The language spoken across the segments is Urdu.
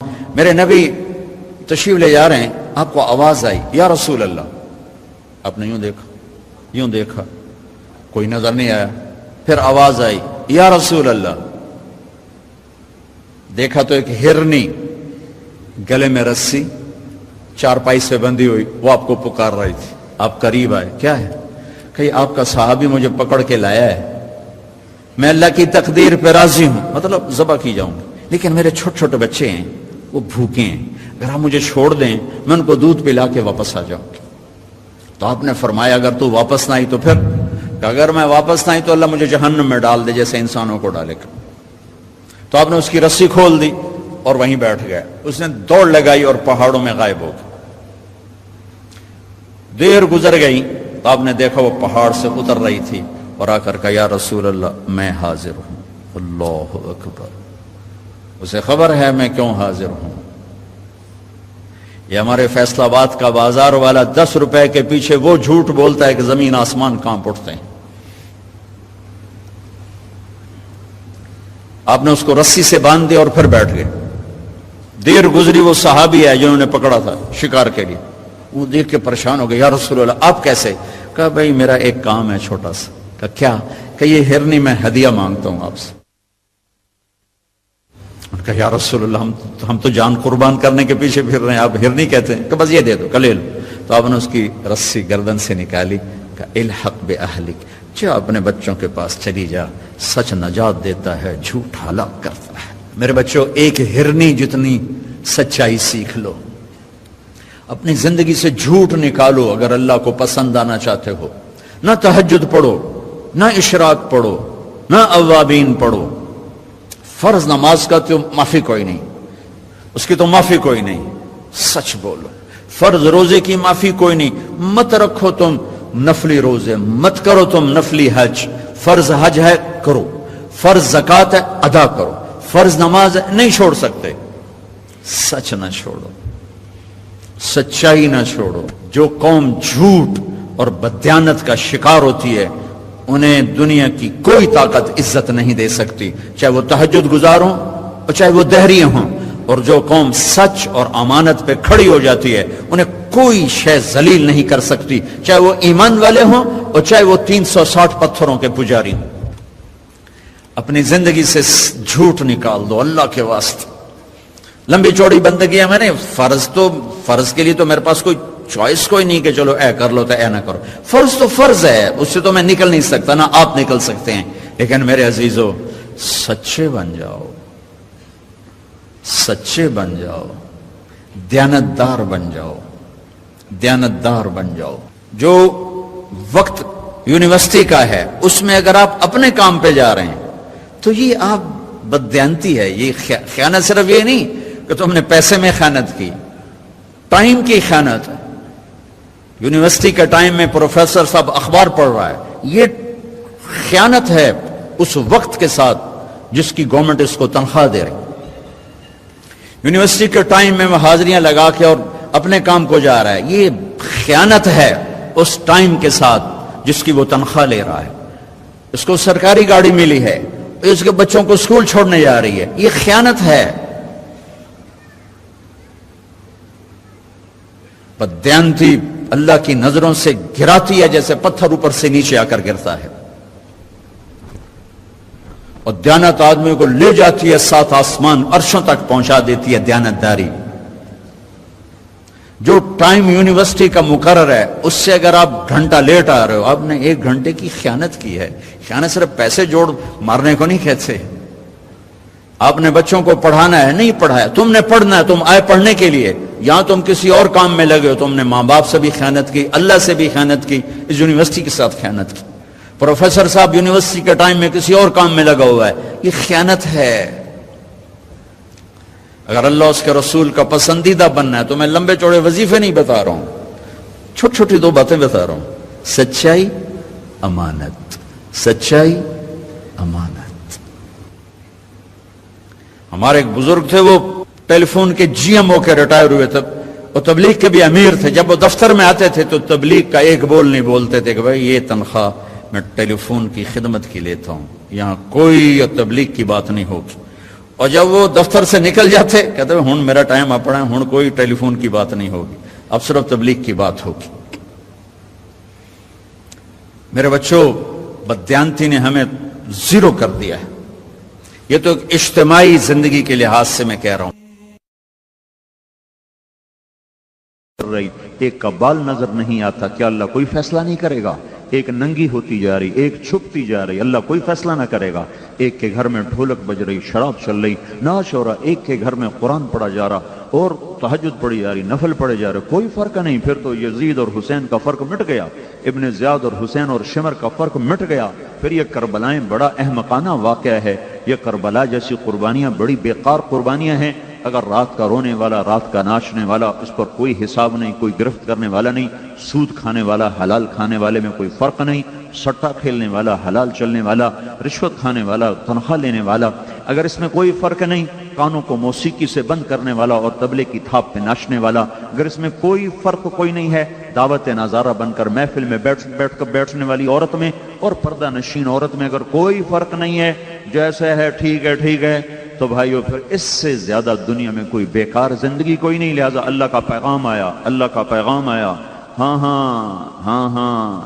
میرے نبی تشریف لے جا رہے ہیں، آپ کو آواز آئی یا رسول اللہ. آپ نے یوں دیکھا کوئی نظر نہیں آیا. پھر آواز آئی یا رسول اللہ. دیکھا تو ایک ہرنی گلے میں رسی چارپائی سے بندھی ہوئی وہ آپ کو پکار رہی تھی. آپ قریب آئے. کیا ہے؟ کہ آپ کا صحابی مجھے پکڑ کے لایا ہے، میں اللہ کی تقدیر پہ راضی ہوں، مطلب ذبح کی جاؤں گی، لیکن میرے چھوٹے چھوٹے بچے ہیں وہ بھوکے ہیں، اگر آپ مجھے چھوڑ دیں میں ان کو دودھ پلا کے واپس آ جاؤں گی. تو آپ نے فرمایا اگر تو واپس نہ آئی تو پھر؟ کہ اگر میں واپس نہ آئی تو اللہ مجھے جہنم میں ڈال دے جیسے انسانوں کو ڈالے گا. تو آپ نے اس کی رسی کھول دی اور وہیں بیٹھ گیا. اس نے دوڑ لگائی اور پہاڑوں میں غائب ہو گیا. دیر گزر گئی تو آپ نے دیکھا وہ پہاڑ سے اتر رہی تھی اور آ کر کہا یا رسول اللہ میں حاضر ہوں. اللہ اکبر. اسے خبر ہے میں کیوں حاضر ہوں. یہ ہمارے فیصل آباد کا بازار والا 10 روپے کے پیچھے وہ جھوٹ بولتا ہے کہ زمین آسمان کانپ اٹھتے ہیں. آپ نے اس کو رسی سے باندھ دیا اور پھر بیٹھ گئے. دیر گزری وہ صحابی ہے جنہوں نے پکڑا تھا شکار کے لیے، وہ دیکھ کے پریشان ہو گئے. یا رسول اللہ آپ کیسے؟ کہا بھائی میرا ایک کام ہے چھوٹا سا. کہا کیا؟ کہ یہ ہرنی میں ہدیہ مانگتا ہوں آپ سے. کہا یا رسول اللہ ہم تو جان قربان کرنے کے پیچھے پھر رہے ہیں، آپ ہرنی کہتے ہیں. کہ بس یہ دے دو کلے لو. تو آپ نے اس کی رسی گردن سے نکالی. کہا الحق باہلک، جا اپنے بچوں کے پاس چلی جا، سچ نجات دیتا ہے جھوٹ ہلاک کرتا ہے. میرے بچوں ایک ہرنی جتنی سچائی سیکھ لو، اپنی زندگی سے جھوٹ نکالو اگر اللہ کو پسند آنا چاہتے ہو. نہ تہجد پڑھو، نہ اشراق پڑھو، نہ اوابین پڑھو. فرض نماز کا تو معافی کوئی نہیں، اس کی تو معافی کوئی نہیں، سچ بولو. فرض روزے کی معافی کوئی نہیں، مت رکھو تم نفلی روزے، مت کرو تم نفلی حج. فرض حج ہے کرو، فرض زکوٰۃ ہے ادا کرو، فرض نماز ہے نہیں چھوڑ سکتے. سچ نہ چھوڑو، سچائی نہ چھوڑو. جو قوم جھوٹ اور بددیانت کا شکار ہوتی ہے انہیں دنیا کی کوئی طاقت عزت نہیں دے سکتی، چاہے وہ تہجد گزار ہوں اور چاہے وہ دہریے ہوں. اور جو قوم سچ اور امانت پہ کھڑی ہو جاتی ہے انہیں کوئی شے ذلیل نہیں کر سکتی، چاہے وہ ایمان والے ہوں اور چاہے وہ 360 پتھروں کے پجاری ہوں. اپنی زندگی سے جھوٹ نکال دو اللہ کے واسطے. لمبی چوڑی بندگی ہے، میں نے فرض کے لیے تو میرے پاس کوئی چوائس کوئی نہیں کہ چلو اے کر لو تو اے نہ کرو. فرض تو فرض ہے، اس سے تو میں نکل نہیں سکتا، نہ آپ نکل سکتے ہیں. لیکن میرے عزیزو سچے بن جاؤ، سچے بن جاؤ، دیانتدار بن جاؤ، دیانتدار بن جاؤ. جو وقت یونیورسٹی کا ہے اس میں اگر آپ اپنے کام پہ جا رہے ہیں تو یہ آپ بددیانتی ہے. یہ خیانت صرف یہ نہیں کہ تم نے پیسے میں خیانت کی، ٹائم کی خیانت. یونیورسٹی کے ٹائم میں پروفیسر صاحب اخبار پڑھ رہا ہے، یہ خیانت ہے اس وقت کے ساتھ جس کی گورنمنٹ اس کو تنخواہ دے رہی. یونیورسٹی کے ٹائم میں وہ حاضریاں لگا کے اور اپنے کام کو جا رہا ہے، یہ خیانت ہے اس ٹائم کے ساتھ جس کی وہ تنخواہ لے رہا ہے. اس کو سرکاری گاڑی ملی ہے، اس کے بچوں کو اسکول چھوڑنے جا رہی ہے، یہ خیانت ہے. بددیانتی اللہ کی نظروں سے گراتی ہے جیسے پتھر اوپر سے نیچے آ کر گرتا ہے، اور دیانت آدمی کو لے جاتی ہے 7 آسمان عرشوں تک پہنچا دیتی ہے. دیانتداری جو ٹائم یونیورسٹی کا مقرر ہے اس سے اگر آپ گھنٹہ لیٹ آ رہے ہو آپ نے 1 گھنٹے کی خیانت کی ہے. خیانت صرف پیسے جوڑ مارنے کو نہیں کہتے. آپ نے بچوں کو پڑھانا ہے، نہیں پڑھایا، تم نے پڑھنا ہے، تم آئے پڑھنے کے لیے، یہاں تم کسی اور کام میں لگے ہو. تم نے ماں باپ سے بھی خیانت کی، اللہ سے بھی خیانت کی، اس یونیورسٹی کے ساتھ خیانت کی. پروفیسر صاحب یونیورسٹی کے ٹائم میں کسی اور کام میں لگا ہوا ہے، یہ خیانت ہے. اگر اللہ اس کے رسول کا پسندیدہ بننا ہے تو میں لمبے چوڑے وظیفے نہیں بتا رہا ہوں، چھوٹی چھوٹی 2 باتیں بتا رہا ہوں. سچائی، امانت. سچائی، امانت. ہمارے ایک بزرگ تھے، وہ ٹیلی فون کے جی ایم ہو کے ریٹائر ہوئے تھے، وہ تبلیغ کے بھی امیر تھے. جب وہ دفتر میں آتے تھے تو تبلیغ کا ایک بول نہیں بولتے تھے کہ بھائی یہ تنخواہ میں ٹیلی فون کی خدمت کی لیتا ہوں، یہاں کوئی تبلیغ کی بات نہیں ہوگی. اور جب وہ دفتر سے نکل جاتے کہتے ہیں ہن میرا ٹائم اپنا ہے، ہن کوئی ٹیلی فون کی بات نہیں ہوگی، اب صرف تبلیغ کی بات ہوگی۔ میرے بچوں، بددیانتی نے ہمیں زیرو کر دیا ہے۔ یہ تو ایک اجتماعی زندگی کے لحاظ سے میں کہہ رہا ہوں۔ ایک کا بال نظر نہیں آتا، کیا اللہ کوئی فیصلہ نہیں کرے گا؟ ایک ننگی ہوتی جا رہی، ایک چھپتی جا رہی، اللہ کوئی فیصلہ نہ کرے گا؟ ایک کے گھر میں ڈھولک بج رہی، شراب چل رہی، ناچ ہو رہا، ایک کے گھر میں قرآن پڑھا جا رہا اور تہجد پڑھی جا رہی، نفل پڑھے جا رہے، کوئی فرق نہیں۔ پھر تو یزید اور حسین کا فرق مٹ گیا، ابن زیاد اور حسین اور شمر کا فرق مٹ گیا۔ پھر یہ کربلائیں بڑا احمقانہ واقعہ ہے، یہ کربلا جیسی قربانیاں بڑی بیکار قربانیاں ہیں۔ اگر رات کا رونے والا، رات کا ناچنے والا، اس پر کوئی حساب نہیں، کوئی گرفت کرنے والا نہیں، سود کھانے والا، حلال کھانے والے میں کوئی فرق نہیں، سٹا کھیلنے والا، حلال چلنے والا، رشوت کھانے والا، تنخواہ لینے والا، اگر اس میں کوئی فرق نہیں، کانوں کو موسیقی سے بند کرنے والا اور طبلے کی تھاپ پہ ناچنے والا، اگر اس میں کوئی فرق کوئی نہیں ہے، دعوت نظارہ بن کر محفل میں بیٹھنے والی عورت میں اور پردہ نشین عورت میں اگر کوئی فرق نہیں ہے، جیسے ہے ٹھیک ہے ٹھیک ہے، تو بھائیو پھر اس سے زیادہ دنیا میں کوئی بیکار زندگی کوئی نہیں۔ لہذا اللہ کا پیغام آیا، اللہ کا پیغام آیا، ہاں ہاں ہاں ہاں،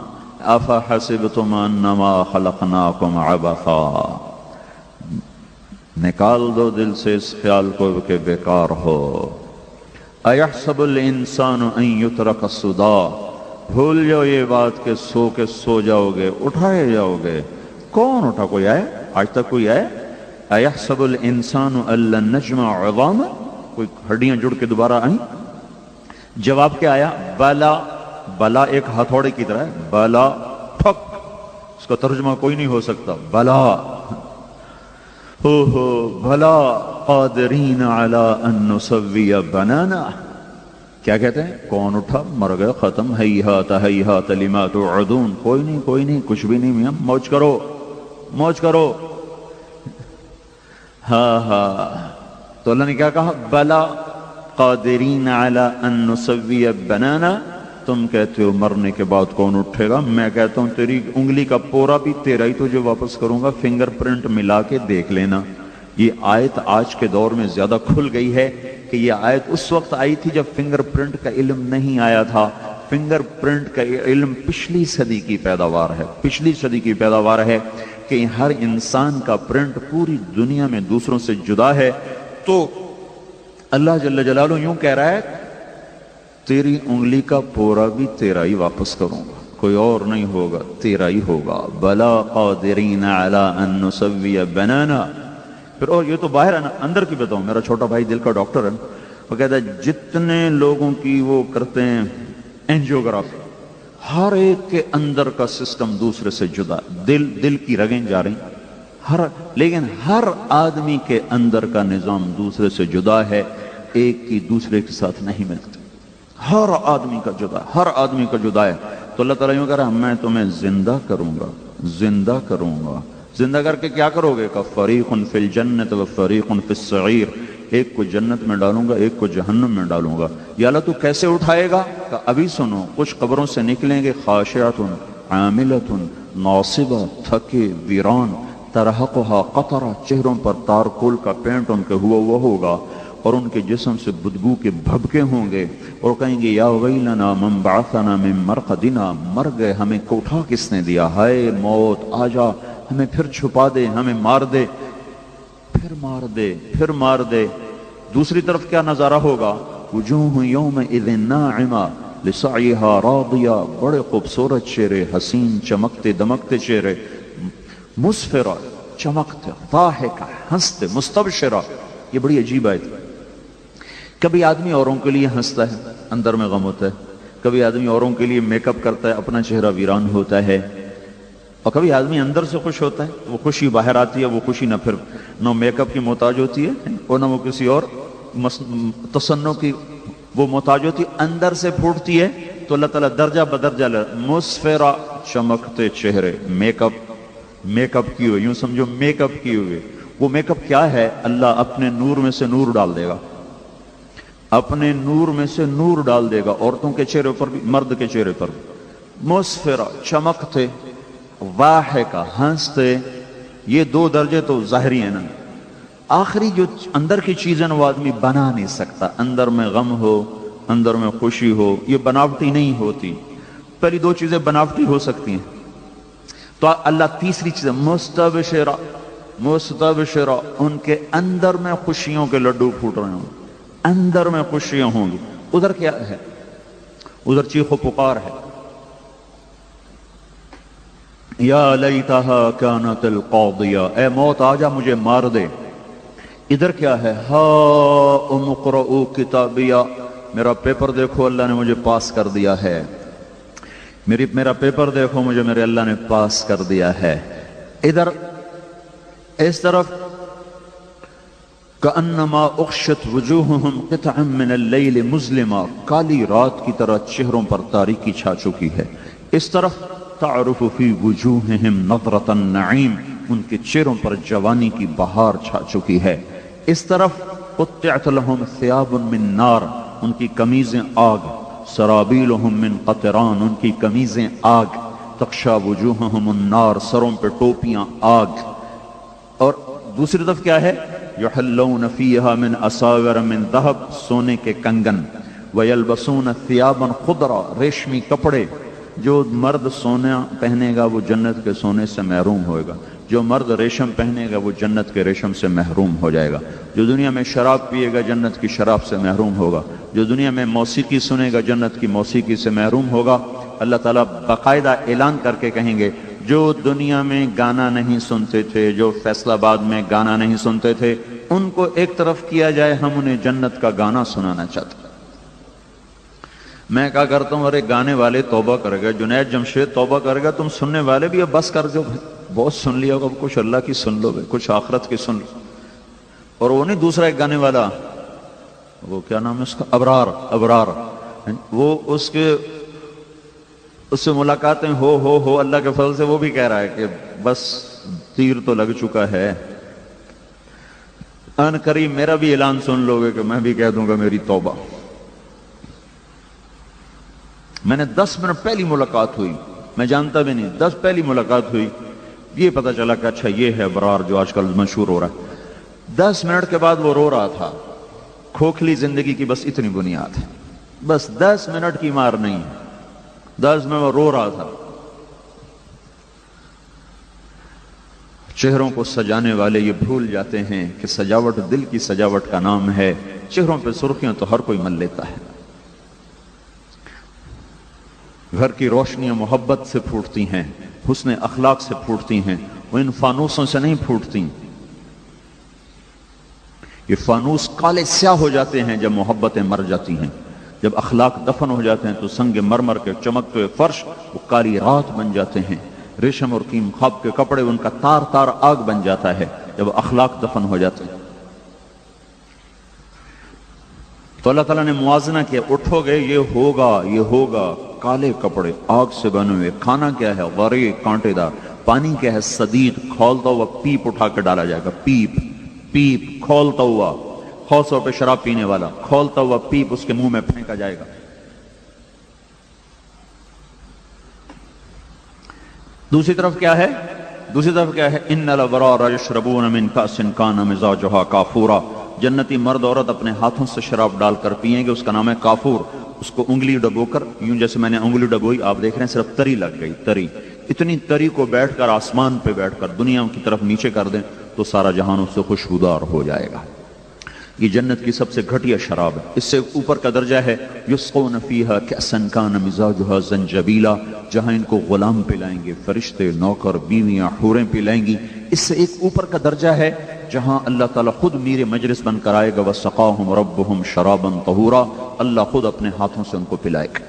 افحسبتم انما خلقناکم عبثا، نکال دو دل سے اس خیال کو کہ بیکار ہو۔ ایحسب الانسان ان یترک سدی، بھول جاؤ یہ بات کہ سو کے سو جاؤ گے، اٹھائے جاؤ گے۔ کون اٹھا؟ کوئی آئے؟ آج تک کوئی آئے؟ ایحسب الانسان ان لن نجمع عظامہ، کوئی ہڈیاں جڑ کے دوبارہ آئیں؟ جواب کیا آیا؟ بلا۔ بلا ایک ہتھوڑے کی طرح ہے، بلا ٹھک، اس کا ترجمہ کوئی نہیں ہو سکتا، بلا ہو بھلا قادرین علی ان نسوی بنانا۔ کیا کہتے ہیں؟ کون اٹھا؟ مر گئے، ختم، ہیہات ہیہات لما توعدون۔ کوئی نہیں کوئی نہیں، کچھ بھی نہیں میاں، موج کرو موج کرو۔ ہاں ہاں، تو اللہ نے کیا کہا؟ بلا قادرین علی ان نسوی بنانا۔ تم کہتے ہو مرنے کے بعد کون اٹھے گا، میں کہتا ہوں تیری انگلی کا پورا بھی تیرا ہی تجھے واپس کروں گا، فنگر پرنٹ ملا کے دیکھ لینا۔ یہ آیت آج کے دور میں زیادہ کھل گئی ہے کہ یہ آیت اس وقت آئی تھی جب فنگر پرنٹ کا علم نہیں آیا تھا۔ فنگر پرنٹ کا علم پچھلی صدی کی پیداوار ہے، پچھلی صدی کی پیداوار ہے کہ ہر انسان کا پرنٹ پوری دنیا میں دوسروں سے جدا ہے۔ تو اللہ جل جلالہ یوں کہہ رہا ہے تیری انگلی کا پورا بھی تیرا ہی واپس کروں گا، کوئی اور نہیں ہوگا، تیرا ہی ہوگا۔ بلا قادرین علی ان نسوی بنانا۔ پھر اور یہ تو باہر ہے نا، اندر کی بتاؤں، میرا چھوٹا بھائی دل کا ڈاکٹر ہے، وہ کہتا ہے جتنے لوگوں کی وہ کرتے ہیں اینجیوگرافی، ہر ایک کے اندر کا سسٹم دوسرے سے جدا، دل کی رگیں جا رہی، لیکن ہر آدمی کے اندر کا نظام دوسرے سے جدا ہے، ایک کی دوسرے کے ساتھ نہیں ملتی، ہر آدمی کا جدا، ہر آدمی کا جدا ہے۔ تو اللہ تعالیٰ یوں کہہ رہا ہے میں تمہیں زندہ کروں گا، زندہ کروں گا۔ زندہ کر کے کیا کرو گے؟ کہ فریق فی الجنت و فریق فی السعیر، ایک کو جنت میں ڈالوں گا، ایک کو جہنم میں ڈالوں گا۔ یا اللہ تو کیسے اٹھائے گا؟ کہ ابھی سنو، کچھ قبروں سے نکلیں گے خاشعۃ عاملۃ ناصبہ، تھکے ویران، ترہقھا قطرہ، چہروں پر تارکول کا پینٹ ان کے ہوا ہوگا اور ان کے جسم سے بدبو کے بھبکے ہوں گے اور کہیں گے یا ویلنا من بعثنا من مرقدنا، مر گئے، ہمیں اٹھا کس نے دیا، ہائے موت آ جا، ہمیں پھر چھپا دے، ہمیں مار دے، پھر مار دے، پھر مار دے۔ دوسری طرف کیا نظارہ ہوگا؟ وجوہ یومئذ ناعمہ لسعیہا راضیہ، بڑے خوبصورت چہرے، حسین چمکتے دمکتے چہرے، مسفرہ، چمکتے، ضاحکہ، ہنستے، مستبشرہ۔ یہ بڑی عجیب آیت ہے۔ کبھی آدمی اوروں کے لیے ہنستا ہے، اندر میں غم ہوتا ہے، کبھی آدمی اوروں کے لیے میک اپ کرتا ہے، اپنا چہرہ ویران ہوتا ہے، اور کبھی آدمی اندر سے خوش ہوتا ہے، وہ خوشی باہر آتی ہے، وہ خوشی نہ پھر نہ میک اپ کی محتاج ہوتی ہے اور نہ وہ کسی اور تصنع کی وہ محتاج ہوتی ہے، اندر سے پھوٹتی ہے۔ تو اللہ تعالیٰ درجہ بدرجہ مسفرہ، چمکتے چہرے، میک اپ کی ہوئے، یوں سمجھو میک اپ کی ہوئے۔ وہ میک اپ کیا ہے؟ اللہ اپنے نور میں سے نور ڈال دے گا، اپنے نور میں سے نور ڈال دے گا، عورتوں کے چہرے پر بھی، مرد کے چہرے پر بھی۔ مسفرہ، چمکتے، ضاحکہ، ہنستے، یہ دو درجے تو ظاہری ہیں نا۔ آخری جو اندر کی چیزیں وہ آدمی بنا نہیں سکتا. اندر میں غم ہو، اندر میں خوشی ہو، یہ بناوٹی نہیں ہوتی. پہلی دو چیزیں بناوٹی ہو سکتی ہیں. تو اللہ تیسری چیز مستبشرہ، مستبشرہ، ان کے اندر میں خوشیوں کے لڈو پھوٹ رہے ہوں، اندر میں خوشیاں ہوں گی. ادھر کیا ہے؟ ادھر چیخ و پکار ہے. یا لیتہا کانت القاضیہ، اے موت آجا مجھے مار دے. ادھر کیا ہے؟ ہاؤم اقرؤوا کتابیہ، میرا پیپر دیکھو اللہ نے مجھے پاس کر دیا ہے. میرا پیپر دیکھو مجھے میرے اللہ نے پاس کر دیا ہے. ادھر اس طرف کأنما اغشت وجوہہم قطعا من اللیل مظلما، کالی رات کی طرح چہروں پر تاریکی چھا چکی ہے. اس طرف تعرف فی وجوہہم نظرۃ النعیم، ان کے چہروں پر جوانی کی بہار چھا چکی ہے. اس طرف قطعت لہم ثیاب من نار، ان کی قمیضیں آگ. سرابیلہم من قطران، ان کی قمیضیں آگ. تغشا وجوہہم النار، سروں پہ ٹوپیاں آگ. اور دوسری طرف کیا ہے؟ یحلون فیہا من اساور من ذہب، سونے کے کنگن. ویلبسون ثیابا خضرا، ریشمی کپڑے. جو مرد سونا پہنے گا وہ جنت کے سونے سے محروم ہوئے گا، جو مرد ریشم پہنے گا وہ جنت کے ریشم سے محروم ہو جائے گا. جو دنیا میں شراب پیے گا جنت کی شراب سے محروم ہوگا. جو دنیا میں موسیقی سنے گا جنت کی موسیقی سے محروم ہوگا. اللہ تعالیٰ باقاعدہ اعلان کر کے کہیں گے جو دنیا میں گانا نہیں سنتے تھے، جو فیصل آباد میں گانا نہیں سنتے تھے، ان کو ایک طرف کیا جائے، ہم انہیں جنت کا گانا سنانا چاہتے ہیں. میں کہا کرتا ہوں ارے گانے والے توبہ کرے گا، جنید جمشید توبہ کرے گا، تم سننے والے بھی اب بس کر دو، بہت سن لیا ہوگا، کچھ اللہ کی سن لو، کچھ آخرت کی سن لو. اور وہ نہیں دوسرا ایک گانے والا، وہ کیا نام ہے اس کا، ابرار. ابرار وہ اس سے ملاقاتیں ہو اللہ کے فضل سے وہ بھی کہہ رہا ہے کہ بس تیر تو لگ چکا ہے. ان قریب میرا بھی اعلان سن لو گے کہ میں بھی کہہ دوں گا میری توبہ. میں نے 10 منٹ پہلی ملاقات ہوئی، میں جانتا بھی نہیں، 10 پہلی ملاقات ہوئی، یہ پتہ چلا کہ اچھا یہ ہے ابرار جو آج کل مشہور ہو رہا ہے. 10 منٹ کے بعد وہ رو رہا تھا. کھوکھلی زندگی کی بس اتنی بنیاد ہے، بس 10 منٹ کی مار نہیں ہے. 10 منٹ وہ رو رہا تھا. چہروں کو سجانے والے یہ بھول جاتے ہیں کہ سجاوٹ دل کی سجاوٹ کا نام ہے. چہروں پہ سرخیاں تو ہر کوئی مل لیتا ہے. گھر کی روشنیاں محبت سے پھوٹتی ہیں، حسن اخلاق سے پھوٹتی ہیں، وہ ان فانوسوں سے نہیں پھوٹتی. یہ فانوس کالے سیاہ ہو جاتے ہیں جب محبتیں مر جاتی ہیں. جب اخلاق دفن ہو جاتے ہیں تو سنگ مرمر کے چمکتے ہوئے فرش وہ کالی رات بن جاتے ہیں. ریشم اور کیم خواب کے کپڑے ان کا تار تار آگ بن جاتا ہے جب اخلاق دفن ہو جاتے ہیں. تو اللہ تعالیٰ نے موازنہ کیا، اٹھو گے یہ ہوگا. کالے کپڑے آگ سے بنے ہوئے. کھانا کیا ہے؟ غرے کانٹے دار. پانی کیا ہے؟ صدید کھولتا ہوا پیپ اٹھا کے ڈالا جائے گا. پیپ کھولتا ہوا، خاص طور پہ شراب پینے والا، کھولتا ہوا پیپ اس کے منہ میں پھینکا جائے گا. دوسری طرف کیا ہے؟ ان الابرار یشربون من کأس کان مزاجها کافورا. جنتی مرد عورت اپنے ہاتھوں سے شراب ڈال کر پیئیں گے، اس کا نام ہے کافور. اس کو انگلی ڈبو کر، یوں جیسے میں نے انگلی ڈبوئی، آپ دیکھ رہے ہیں صرف تری لگ گئی. تری، اتنی تری کو بیٹھ کر آسمان پہ بیٹھ کر دنیا کی طرف نیچے کر دیں تو سارا جہان اس سے خوشبودار ہو جائے گا. یہ جنت کی سب سے گھٹیا شراب ہے. اس سے اوپر کا درجہ ہے یسقون فیہا کأسا کان مزاجها زنجبیلا، جہاں ان کو غلام پلائیں گے، فرشتے، نوکر، بیویاں، حوریں پلائیں گی. اس سے ایک اوپر کا درجہ ہے جہاں اللہ تعالیٰ خود میر مجلس بن کر آئے گا. وسقاہم ربہم شرابا طہورا، اللہ خود اپنے ہاتھوں سے ان کو پلائے گا.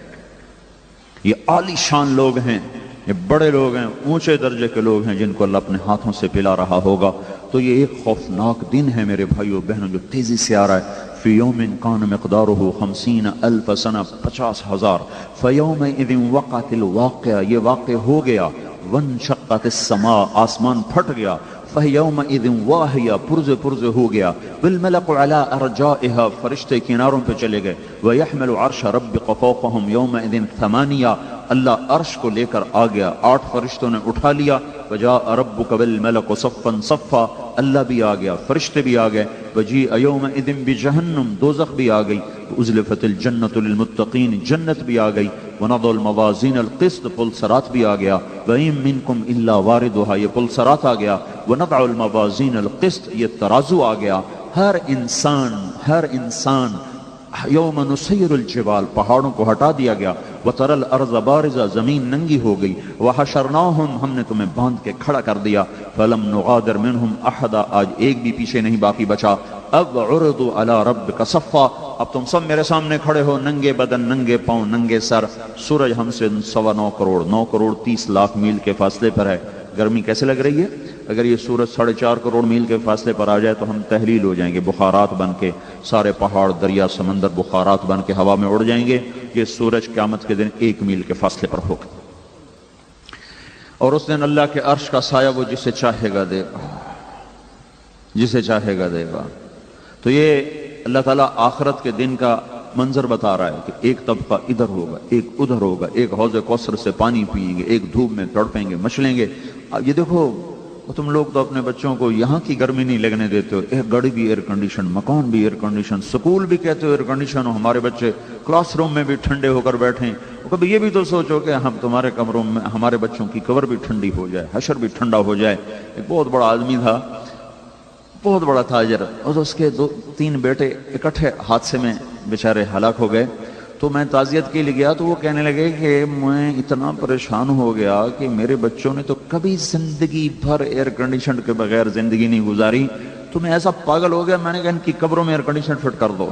یہ عالی شان لوگ ہیں، یہ بڑے لوگ ہیں، اونچے درجے کے لوگ ہیں جن کو اللہ اپنے ہاتھوں سے پلا رہا ہوگا. تو یہ ایک خوفناک دن ہے میرے بھائیو بہنوں جو تیزی سے آ رہا ہے. فی یوم کان مقدارہ 50,000 سنہ، 50,000. فیومئذ وقعت الواقعہ، یہ واقع ہو گیا. وانشقت السماء، آسمان پھٹ گیا. فَيَوْمَئِذٍ وَاهِيَةٌ پرزے پرزے ہو گیا، وَالْمَلَكُ عَلَىٰ أَرْجَائِهَا فرشتے کناروں پہ چلے گئے، وَيَحْمِلُ عَرْشَ رَبِّكَ فَوْقَهُمْ يَوْمَئِذٍ ثَمَانِيَةٌ اللہ عرش کو لے کر آ گیا، 8 فرشتوں نے اٹھا لیا، وَجَاءَ رَبُّكَ وَالْمَلَكُ صَفًّا صَفًّا اللہ بھی آ گیا، فرشتے بھی آ گئے، وَجِيءَ يَوْمَئِذٍ بِجَهَنَّمَ دوزخ بھی آ گئی، وَأُزْلِفَتِ الْجَنَّةُ لِلْمُتَّقِينَ جنت بھی آ گئی، وَنَضَعُ الْمَوَازِينَ الْقِسْطَ پلسرات بھی آ گیا، وَإِن مِّنكُمْ إِلَّا وَارِدُهَا یہ پلسرات آ گیا، وَنَضَعُ الْمَوَازِينَ الْقِسْطَ یہ ترازو آ گیا، ہر انسان یوم نسیر الجبال پہاڑوں کو ہٹا دیا گیا، وَتَرَى الْأَرْضَ بَارِزَةً زمین ننگی ہو گئی، وَحَشَرْنَاهُمْ ہم نے تمہیں باندھ کے کھڑا کر دیا، فَلَمْ نُغَادِرْ مِنْهُمْ أَحَدًا آج ایک بھی پیچھے نہیں باقی بچا، اب عُرِضُوا عَلَىٰ رَبِّكَ صَفًّا اب تم سب میرے سامنے کھڑے ہو، ننگے بدن، ننگے پاؤں، ننگے سر، سورج ہم سے 9 کروڑ 30 لاکھ میل کے فاصلے پر ہے، گرمی کیسے لگ رہی ہے؟ اگر یہ سورج 4.5 کروڑ میل کے فاصلے پر آ جائے تو ہم تحلیل ہو جائیں گے، بخارات بن کے سارے پہاڑ دریا سمندر بخارات بن کے ہوا میں اڑ جائیں گے، یہ سورج قیامت کے دن 1 میل کے فاصلے پر ہوگا، اور اس دن اللہ کے عرش کا سایہ وہ جسے چاہے گا دے گا، جسے چاہے گا دے گا۔ تو یہ اللہ تعالیٰ آخرت کے دن کا منظر بتا رہا ہے کہ ایک طبقہ ادھر ہوگا، ایک ادھر ہوگا، ایک حوض کوثر سے پانی پئیں گے، ایک دھوپ میں تڑپیں گے، مچلیں گے۔ یہ دیکھو تم لوگ تو اپنے بچوں کو یہاں کی گرمی نہیں لگنے دیتے ہو، ایک گاڑی بھی ایئر کنڈیشن، مکان بھی ایئر کنڈیشن، سکول بھی کہتے ہو ایئر کنڈیشن ہو، ہمارے بچے کلاس روم میں بھی ٹھنڈے ہو کر بیٹھیں، کبھی یہ بھی تو سوچو کہ ہم تمہارے کمروں میں ہمارے بچوں کی کور بھی ٹھنڈی ہو جائے، حشر بھی ٹھنڈا ہو جائے۔ ایک بہت بڑا آدمی تھا، بہت بڑا تاجر، اور اس کے 2-3 بیٹے اکٹھے حادثے میں بیچارے ہلاک ہو گئے، تو میں تعزیت کے لیے گیا تو وہ کہنے لگے کہ میں اتنا پریشان ہو گیا کہ میرے بچوں نے تو کبھی زندگی بھر ایئر کنڈیشن کے بغیر زندگی نہیں گزاری، تو میں ایسا پاگل ہو گیا، میں نے کہا ان کی قبروں میں ایئر کنڈیشن فٹ کر دو۔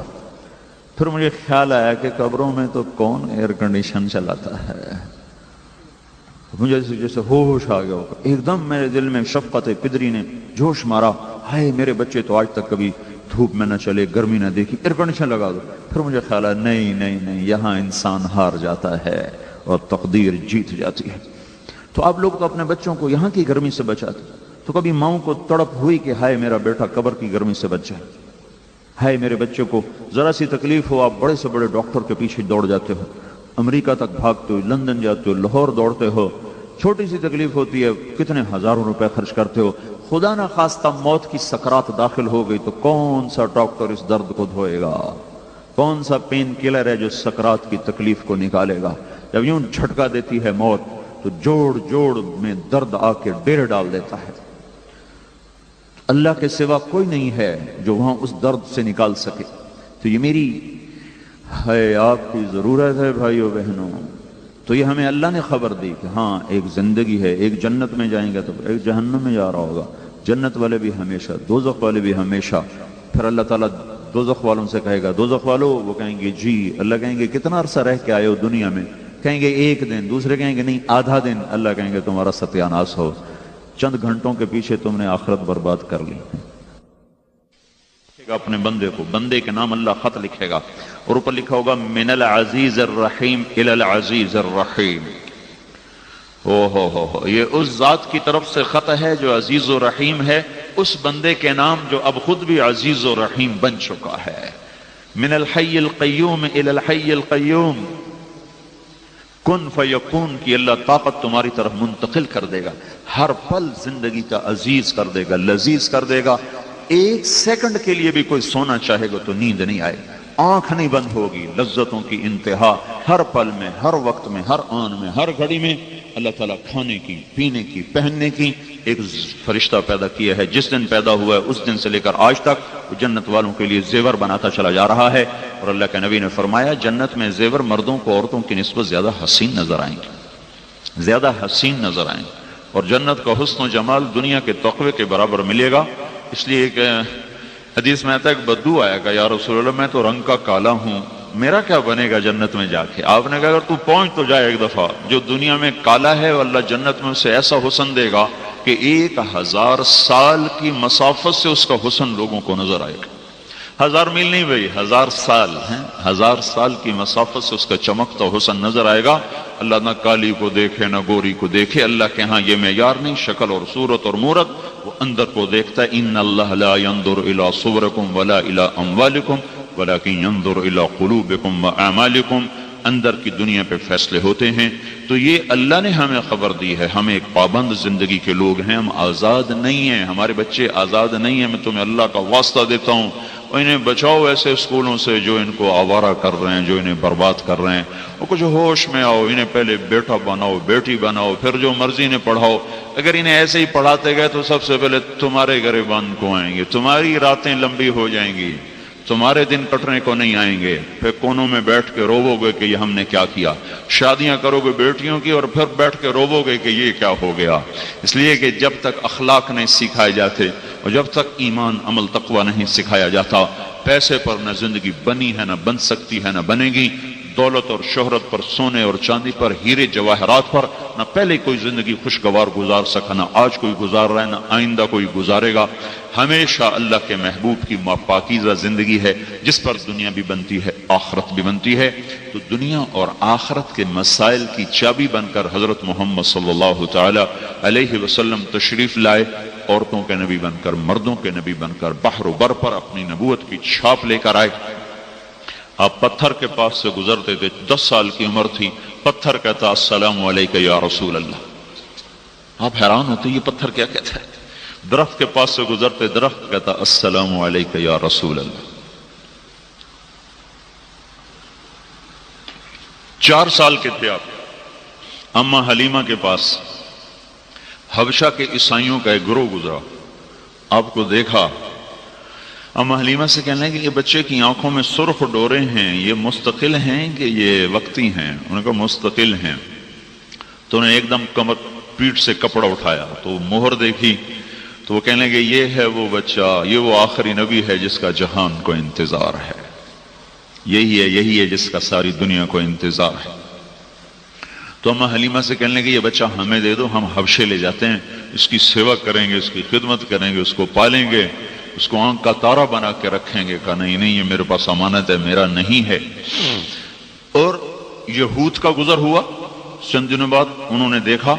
پھر مجھے خیال آیا کہ قبروں میں تو کون ایئر کنڈیشن چلاتا ہے، مجھے جیسے ہوش آ گیا، ایک دم میرے دل میں شفقت پدری نے جوش مارا، ہائے میرے بچے تو آج تک کبھی دھوپ میں نہ چلے، گرمی نہ دیکھی، ایئر کنڈیشن لگا دو۔ پھر مجھے خیال ہے نہیں، یہاں انسان ہار جاتا ہے اور تقدیر جیت جاتی ہے۔ تو آپ لوگ تو اپنے بچوں کو یہاں کی گرمی سے بچاتے، تو کبھی ماؤں کو تڑپ ہوئی کہ ہائے میرا بیٹا قبر کی گرمی سے بچ جائے، ہائے میرے بچے کو ذرا سی تکلیف ہو آپ بڑے سے بڑے ڈاکٹر کے پیچھے دوڑ جاتے ہو، امریکہ تک بھاگتے ہو، لندن جاتے ہو، لاہور دوڑتے ہو، چھوٹی سی تکلیف ہوتی ہے کتنے ہزاروں روپے خرچ کرتے ہو، خدا نہ خواستہ موت کی سکرات داخل ہو گئی تو کون سا ڈاکٹر اس درد کو دھوئے گا، کون سا پین کلر ہے جو سکرات کی تکلیف کو نکالے گا؟ جب یوں جھٹکا دیتی ہے موت تو جوڑ جوڑ میں درد آ کے ڈیرے ڈال دیتا ہے۔ اللہ کے سوا کوئی نہیں ہے جو وہاں اس درد سے نکال سکے۔ تو یہ میری ہے آپ کی ضرورت ہے بھائیو بہنوں، تو یہ ہمیں اللہ نے خبر دی کہ ہاں ایک زندگی ہے، ایک جنت میں جائیں گے تو ایک جہنم میں جا رہا ہوگا، جنت والے بھی ہمیشہ، دوزخ والے بھی ہمیشہ۔ پھر اللہ تعالیٰ دوزخ والوں سے کہے گا دوزخ والو، وہ کہیں گے جی، اللہ کہیں گے کتنا عرصہ رہ کے آئے ہو دنیا میں؟ کہیں گے 1 دن، دوسرے کہیں گے نہیں آدھا دن، اللہ کہیں گے تمہارا ستیہ ناس ہو، چند گھنٹوں کے پیچھے تم نے آخرت برباد کر لی۔ اپنے بندے کو، بندے کے نام اللہ خط لکھے گا اور اوپر لکھا ہوگا من العزیز الرحیم الی العزیز الرحیم۔ ہو یہ اس ذات کی طرف سے خط ہے جو عزیز و رحیم ہے، اس بندے کے نام جو اب خود بھی عزیز و رحیم بن چکا ہے۔ من الحی القیوم الی الحی القیوم، کن فیکون کی اللہ طاقت تمہاری طرف منتقل کر دے گا، ہر پل زندگی کا عزیز کر دے گا، لذیذ کر دے گا۔ 1 سیکنڈ کے لیے بھی کوئی سونا چاہے گا تو نیند نہیں آئے، آنکھ نہیں بند ہوگی، لذتوں کی انتہا ہر پل میں، ہر وقت میں، ہر آن میں، ہر گھڑی میں۔ اللہ تعالیٰ کھانے کی، پینے کی، پہننے کی ایک فرشتہ پیدا کیا ہے، جس دن پیدا ہوا ہے اس دن سے لے کر آج تک وہ جنت والوں کے لیے زیور بناتا چلا جا رہا ہے۔ اور اللہ کے نبی نے فرمایا جنت میں زیور مردوں کو عورتوں کی نسبت زیادہ حسین نظر آئیں گے، زیادہ حسین نظر آئیں گے، اور جنت کا حسن و جمال دنیا کے تقوی کے برابر ملے گا۔ اس لیے ایک حدیث میں آتا ہے، ایک بدو آیا کہ یا رسول اللہ میں تو رنگ کا کالا ہوں، میرا کیا بنے گا جنت میں جا کے؟ آپ نے کہا اگر تو پہنچ تو جائے ایک دفعہ، جو دنیا میں کالا ہے اللہ جنت میں اسے ایسا حسن دے گا کہ 1000 سال کی مسافت سے اس کا حسن لوگوں کو نظر آئے گا۔ 1000 میل نہیں بھائی، 1000 سال ہیں، 1000 سال کی مسافت سے اس کا چمکتا حسن نظر آئے گا۔ اللہ نہ کالی کو دیکھے نہ گوری کو دیکھے، اللہ کے ہاں یہ معیار نہیں، شکل اور صورت اور مورت، وہ اندر کو دیکھتا ہے. ان اللہ لا ينظر الى صورکم ولا الى اموالکم ولكن ينظر الى قلوبکم واعمالکم. اندر کی دنیا پہ فیصلے ہوتے ہیں. تو یہ اللہ نے ہمیں خبر دی ہے. ہم ایک پابند زندگی کے لوگ ہیں, ہم آزاد نہیں ہیں, ہمارے بچے آزاد نہیں ہیں. میں تمہیں اللہ کا واسطہ دیتا ہوں, اور انہیں بچاؤ ایسے اسکولوں سے جو ان کو آوارہ کر رہے ہیں, جو انہیں برباد کر رہے ہیں. اور کچھ ہوش میں آؤ, انہیں پہلے بیٹا بناؤ, بیٹی بناؤ, پھر جو مرضی انہیں پڑھاؤ. اگر انہیں ایسے ہی پڑھاتے گئے تو سب سے پہلے تمہارے گریبان کو آئیں گے, تمہاری راتیں لمبی ہو جائیں گی, تمہارے دن کٹنے کو نہیں آئیں گے. پھر کونوں میں بیٹھ کے روو گے کہ یہ ہم نے کیا کیا. شادیاں کرو گے بیٹیوں کی اور پھر بیٹھ کے روو گے کہ یہ کیا ہو گیا. اس لیے کہ جب تک اخلاق نہیں سکھائے جاتے اور جب تک ایمان عمل تقوی نہیں سکھایا جاتا, پیسے پر نہ زندگی بنی ہے, نہ بن سکتی ہے, نہ بنے گی. دولت اور شہرت پر, سونے اور چاندی پر, ہیرے جواہرات پر نہ پہلے کوئی زندگی خوشگوار گزار سکا, نہ آج کوئی گزار رہا ہے, نہ آئندہ کوئی گزارے گا. ہمیشہ اللہ کے محبوب کی پاکیزہ زندگی ہے جس پر دنیا بھی بنتی ہے, آخرت بھی بنتی ہے. تو دنیا اور آخرت کے مسائل کی چابی بن کر حضرت محمد صلی اللہ تعالی علیہ وسلم تشریف لائے. عورتوں کے نبی بن کر, مردوں کے نبی بن کر, بحر و بر پر اپنی نبوت کی چھاپ لے کر آئے. آپ پتھر کے پاس سے گزرتے تھے, 10 سال کی عمر تھی. پتھر کہتا السلام علیکہ یا رسول اللہ. آپ حیران ہوتے یہ پتھر کیا کہتا ہے. درخت کے پاس سے گزرتے, درخت کہتا السلام علیکہ یا رسول اللہ. 4 سال کے تھے آپ, اما حلیمہ کے پاس حبشہ کے عیسائیوں کا ایک گروہ گزرا. آپ کو دیکھا, اما حلیمہ سے کہنے لگے کہ یہ بچے کی آنکھوں میں سرخ ڈورے ہیں, یہ مستقل ہیں کہ یہ وقتی ہیں؟ انہوں نے کہا مستقل ہیں. تو انہیں ایک دم کمر پیٹ سے کپڑا اٹھایا تو مہر دیکھی, تو وہ کہنے لگے یہ ہے وہ بچہ, یہ وہ آخری نبی ہے جس کا جہان کو انتظار ہے, یہی ہے جس کا ساری دنیا کو انتظار ہے. تو اما حلیمہ سے کہنے لگے یہ بچہ ہمیں دے دو, ہم حبشے لے جاتے ہیں, اس کی سیوا کریں گے, اس کی خدمت کریں گے, اس کو پالیں گے, اس کو آنکھ کا تارا بنا کے رکھیں گے. کہا نہیں یہ میرے پاس امانت ہے, میرا نہیں ہے. اور یہود کا گزر ہوا. چند دنوں بعد انہوں نے دیکھا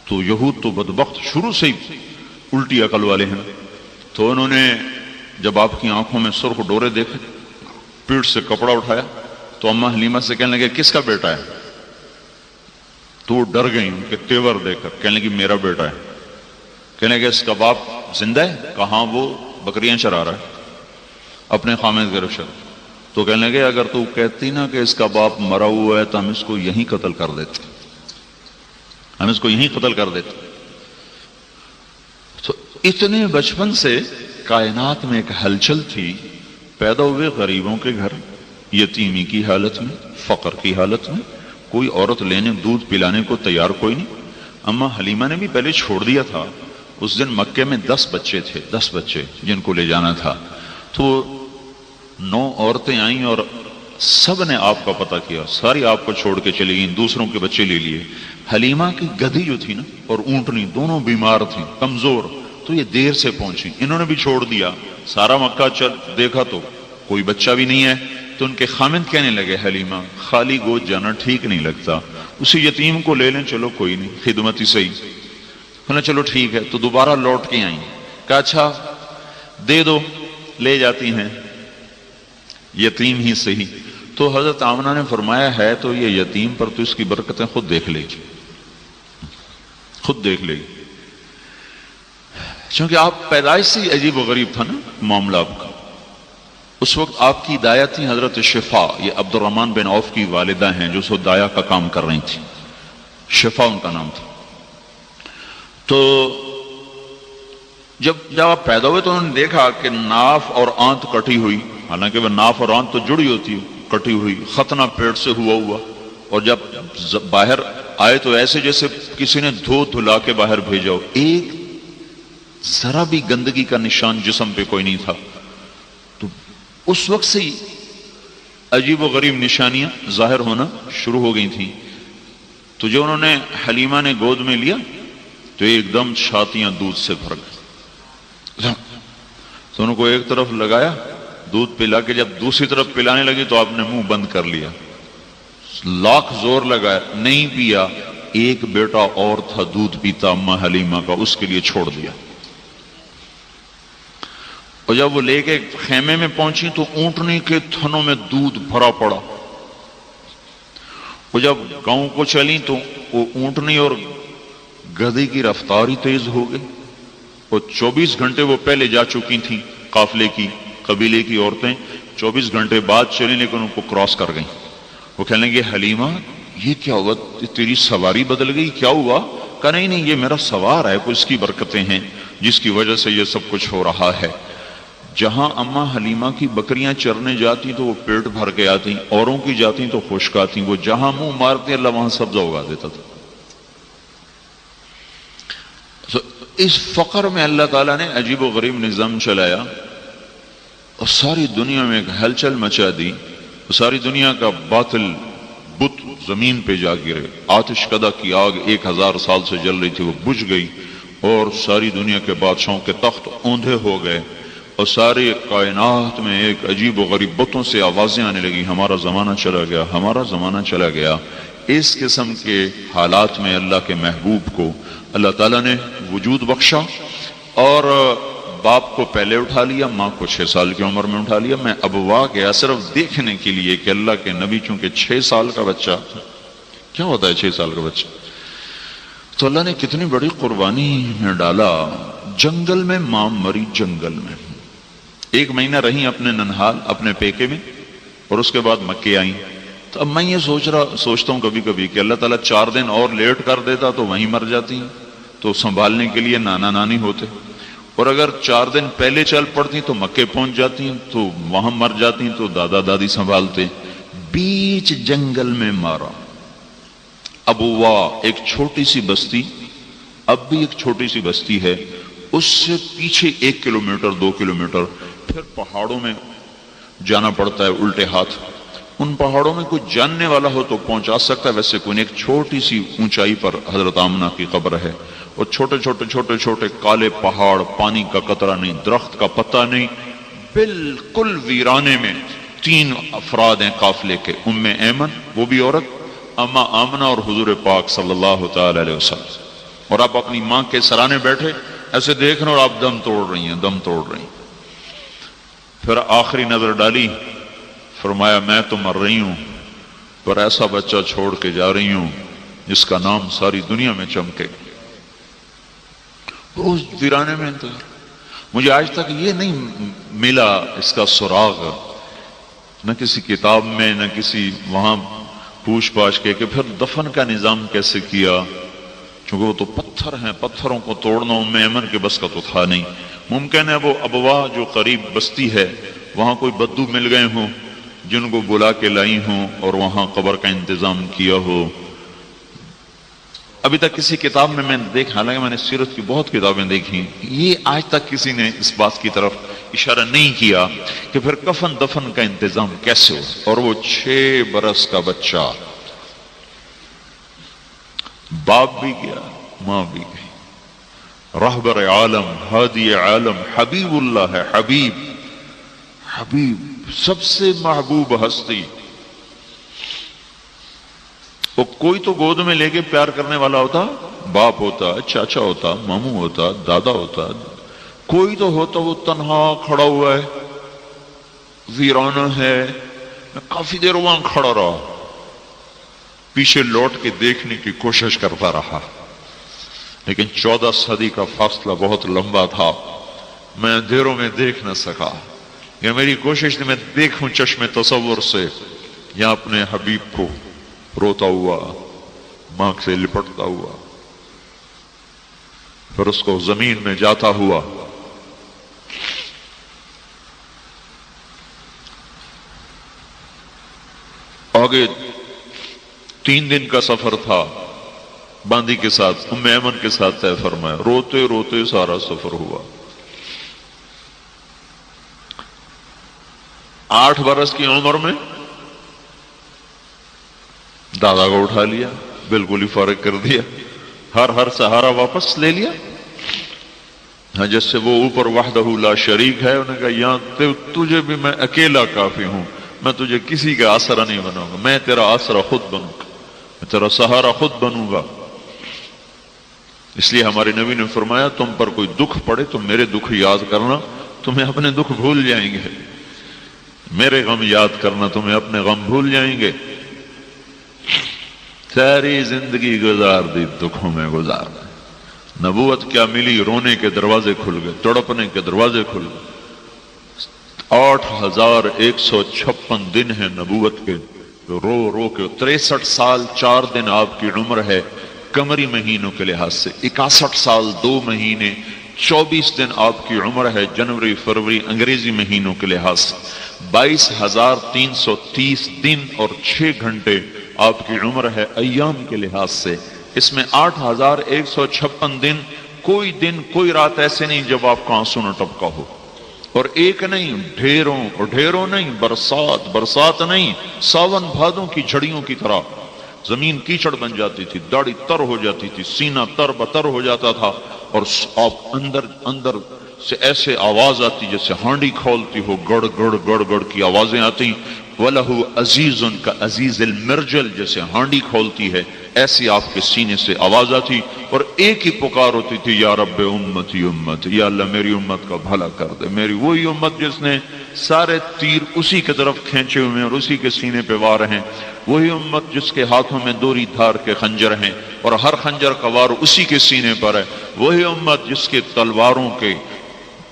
تو یہود تو بدبخت شروع سے ہی الٹی عقل والے ہیں. تو انہوں نے جب آپ کی آنکھوں میں سرخ ڈورے دیکھے, پیٹ سے کپڑا اٹھایا, تو اما حلیمہ سے کہنے لگے کس کا بیٹا ہے؟ تو وہ ڈر گئی ان کے تیور دیکھ کر, کہنے لگی میرا بیٹا ہے. کہنے لگے اس کا باپ زندہ ہے؟ کہاں, وہ بکریاں چرا رہا ہے اپنے خامد کے رشد. تو کہنے لگے اگر تو کہتی نا کہ اس کا باپ مرا ہوا ہے تو ہم اس کو یہیں قتل کر دیتے, ہم اس کو یہیں قتل کر دیتے. تو اتنے بچپن سے کائنات میں ایک ہلچل تھی. پیدا ہوئے غریبوں کے گھر, یتیمی کی حالت میں, فقر کی حالت میں, کوئی عورت لینے دودھ پلانے کو تیار کوئی نہیں. اما حلیمہ نے بھی پہلے چھوڑ دیا تھا. اس دن مکے میں 10 بچے تھے, 10 بچے جن کو لے جانا تھا. تو 9 عورتیں آئیں اور سب نے آپ کا پتہ کیا, ساری آپ کو چھوڑ کے چلی گئیں, دوسروں کے بچے لے لیے. حلیمہ کی گدھی جو تھی نا اور اونٹنی دونوں بیمار تھیں, کمزور, تو یہ دیر سے پہنچی. انہوں نے بھی چھوڑ دیا. سارا مکہ چل دیکھا تو کوئی بچہ بھی نہیں ہے. تو ان کے خامند کہنے لگے حلیمہ خالی گود جانا ٹھیک نہیں لگتا, اسی یتیم کو لے لیں, چلو کوئی نہیں, خدمت ہی صحیح. کہنا چلو ٹھیک ہے. تو دوبارہ لوٹ کے آئیں. کہا اچھا دے دو, لے جاتی ہیں, یتیم ہی صحیح. تو حضرت آمنہ نے فرمایا ہے تو یہ یتیم پر تو اس کی برکتیں خود دیکھ لے گی, خود دیکھ لے گی. چونکہ آپ پیدائش سے عجیب و غریب تھا نا معاملہ آپ کا. اس وقت آپ کی دایا تھی حضرت شفا, یہ عبد الرحمن بن عوف کی والدہ ہیں جو اس وقت دایا کا کام کر رہی تھی. شفا ان کا نام تھا. تو جب آپ پیدا ہوئے تو انہوں نے دیکھا کہ ناف اور آنت کٹی ہوئی, حالانکہ وہ ناف اور آنت تو جڑی ہوتی, کٹی ہوئی, ختنہ پیٹ سے ہوا, اور جب باہر آئے تو ایسے جیسے کسی نے دھو دھلا کے باہر بھیجا ہو, ایک ذرا بھی گندگی کا نشان جسم پہ کوئی نہیں تھا. تو اس وقت سے ہی عجیب و غریب نشانیاں ظاہر ہونا شروع ہو گئی تھیں. تو جو انہوں نے حلیمہ نے گود میں لیا تو ایک دم چھاتیاں دودھ سے بھر گئی. تو ان کو ایک طرف لگایا, دودھ پلا کے جب دوسری طرف پلانے لگی تو آپ نے منہ بند کر لیا, لاکھ زور لگایا, نہیں پیا. ایک بیٹا اور تھا دودھ پیتا اما حلیمہ کا، اس کے لیے چھوڑ دیا۔ اور جب وہ لے کے خیمے میں پہنچی تو اونٹنی کے تھنوں میں دودھ بھرا پڑا۔ وہ جب گاؤں کو چلی تو وہ اونٹنی اور گدھے کی رفتار ہی تیز ہو گئی، اور 24 گھنٹے وہ پہلے جا چکی تھیں قافلے کی، قبیلے کی عورتیں 24 گھنٹے بعد چلی لیکن ان کو کراس کر گئیں۔ وہ کہنے لگے حلیمہ یہ کیا ہوا، تیری سواری بدل گئی، کیا ہوا؟ کہا نہیں نہیں، یہ میرا سوار ہے، کوئی اس کی برکتیں ہیں جس کی وجہ سے یہ سب کچھ ہو رہا ہے۔ جہاں اما حلیمہ کی بکریاں چرنے جاتی تو وہ پیٹ بھر کے آتی، اوروں کی جاتی تو خشک آتی، وہ جہاں منہ مارتے اللہ وہاں سبزہ اگا دیتا تھا۔ اس فقر میں اللہ تعالیٰ نے عجیب و غریب نظام چلایا اور ساری دنیا میں ایک ہلچل مچا دی، ساری دنیا کا باطل بت زمین پہ جا گرے۔ آتش کدہ کی آگ 1000 سال سے جل رہی تھی، وہ بجھ گئی، اور ساری دنیا کے بادشاہوں کے تخت اوندھے ہو گئے، اور ساری کائنات میں ایک عجیب و غریب بتوں سے آوازیں آنے لگی، ہمارا زمانہ چلا گیا، ہمارا زمانہ چلا گیا۔ اس قسم کے حالات میں اللہ کے محبوب کو اللہ تعالیٰ نے وجود بخشا، اور باپ کو پہلے اٹھا لیا، ماں کو 6 سال کی عمر میں اٹھا لیا۔ میں ابوا گیا صرف دیکھنے کے لیے کہ اللہ کے نبی چونکہ 6 سال کا بچہ، کیا ہوتا ہے 6 سال کا بچہ، تو اللہ نے کتنی بڑی قربانی میں ڈالا۔ جنگل میں ماں مری، جنگل میں 1 مہینہ رہی اپنے ننہال اپنے پیکے میں، اور اس کے بعد مکے آئیں۔ تو اب میں یہ سوچتا ہوں کبھی کبھی کہ اللہ تعالیٰ 4 دن اور لیٹ کر دیتا تو وہیں مر جاتی، تو سنبھالنے کے لیے نانا نانی ہوتے، اور اگر 4 دن پہلے چل پڑتی تو مکے پہنچ جاتی تو وہاں مر جاتی تو دادا دادی سنبھالتے۔ بیچ جنگل میں مارا۔ ابوا ایک چھوٹی سی بستی، اب بھی ایک چھوٹی سی بستی ہے، اس سے پیچھے 1 کلومیٹر 2 کلومیٹر پھر پہاڑوں میں جانا پڑتا ہے الٹے ہاتھ۔ ان پہاڑوں میں کوئی جاننے والا ہو تو پہنچا سکتا ہے، ویسے کوئی ایک چھوٹی سی اونچائی پر حضرت آمنہ کی قبر ہے، اور چھوٹے چھوٹے کالے پہاڑ، پانی کا قطرہ نہیں، درخت کا پتہ نہیں، بالکل ویرانے میں 3 افراد ہیں قافلے کے، ام ایمن وہ بھی عورت، اما آمنہ اور حضور پاک صلی اللہ تعالی علیہ وسلم، اور آپ اپنی ماں کے سرانے بیٹھے ایسے دیکھ رہے اور آپ دم توڑ رہی ہیں۔ پھر آخری نظر ڈالی، فرمایا میں تو مر رہی ہوں پر ایسا بچہ چھوڑ کے جا رہی ہوں جس کا نام ساری دنیا میں چمکے۔ اس ویرانے میں انتظار، مجھے آج تک یہ نہیں ملا اس کا سراغ، نہ کسی کتاب میں نہ کسی وہاں پوچھ پاچھ کے کہ پھر دفن کا نظام کیسے کیا، چونکہ وہ تو پتھر ہیں، پتھروں کو توڑنا ام ایمن کے بس کا تو تھا نہیں۔ ممکن ہے وہ ابوا جو قریب بستی ہے وہاں کوئی بدو مل گئے ہوں جن کو بلا کے لائی ہوں اور وہاں قبر کا انتظام کیا ہو۔ ابھی تک کسی کتاب میں دیکھا، حالانکہ میں نے سیرت کی بہت کتابیں دیکھی، یہ آج تک کسی نے اس بات کی طرف اشارہ نہیں کیا کہ پھر کفن دفن کا انتظام کیسے ہو۔ اور وہ 6 برس کا بچہ، باپ بھی گیا ماں بھی گئی، رہبر عالم، ہادی عالم، حبیب اللہ ہے، حبیب سب سے محبوب ہستی۔ وہ کوئی تو گود میں لے کے پیار کرنے والا ہوتا، باپ ہوتا، چاچا ہوتا، ماموں ہوتا، دادا ہوتا، کوئی تو ہوتا وہ تنہا کھڑا ہوا ہے، ویرانہ ہے۔ میں کافی دیر وہاں کھڑا رہا، پیچھے لوٹ کے دیکھنے کی کوشش کرتا رہا، لیکن 14 صدی کا فاصلہ بہت لمبا تھا، میں اندھیروں میں دیکھ نہ سکا۔ یہ میری کوشش تھی میں دیکھوں چشم تصور سے یا اپنے حبیب کو روتا ہوا، ماں سے لپٹتا ہوا، پھر اس کو زمین میں جاتا ہوا۔ آگے 3 دن کا سفر تھا، باندی کے ساتھ ام ایمن کے ساتھ طے فرمایا، روتے روتے سارا سفر ہوا۔ 8 برس کی عمر میں دادا کو اٹھا لیا، بالکل ہی فارغ کر دیا، ہر سہارا واپس لے لیا۔ ہاں جس سے وہ اوپر وحدہ لا شریک ہے، انہوں نے کہا یہاں تجھے بھی میں اکیلا کافی ہوں، میں تجھے کسی کا آسرا نہیں بناؤں گا، میں تیرا آسرا خود بنوں گا، میں تیرا سہارا خود بنوں گا۔ اس لیے ہمارے نبی نے فرمایا تم پر کوئی دکھ پڑے تو میرے دکھ یاد کرنا، تمہیں اپنے دکھ بھول جائیں گے، میرے غم یاد کرنا، تمہیں اپنے غم بھول جائیں گے۔ ساری زندگی گزار دی دکھوں میں گزار دی، نبوت کیا ملی؟ رونے کے دروازے کھل گئے، تڑپنے کے دروازے کھل گئے۔ 8156 دن ہیں نبوت کے، رو رو کے 63 سال 4 دن آپ کی عمر ہے قمری مہینوں کے لحاظ سے، 61 سال 2 مہینے 24 دن آپ کی عمر ہے جنوری فروری انگریزی مہینوں کے لحاظ سے، 22,330 دن اور 6 گھنٹے آپ کی عمر ہے ایام کے لحاظ سے۔ اس میں 8156 دن، کوئی دن کوئی رات ایسے نہیں جب آپ کا آنسو نہ ٹپکا ہو، اور ایک نہیں ڈھیروں، اور ڈھیروں نہیں برسات، برسات نہیں ساون بھادوں کی جھڑیوں کی طرح زمین کیچڑ بن جاتی تھی، داڑھی تر ہو جاتی تھی، سینہ تر بتر ہو جاتا تھا، اور آپ اندر سے ایسے آواز آتی جیسے ہانڈی کھولتی ہو، گڑ گڑ گڑ گڑ کی آوازیں آتی، وَلَهُ عَزِيزٌ كَعَزِيزِ الْمِرْجَلِ، جیسے ہانڈی کھولتی ہے ایسی آپ کے سینے سے آواز آتی، اور ایک ہی پکار ہوتی تھی، یا رب امتی امت، یا اللہ میری امت کا بھلا کر دے، میری وہی امت جس نے سارے تیر اسی کی طرف کھینچے ہوئے ہیں اور اسی کے سینے پہ وار ہیں، وہی امت جس کے ہاتھوں میں دوری دھار کے خنجر ہیں اور ہر خنجر کا وار اسی کے سینے پر ہے، وہی امت جس کے تلواروں کے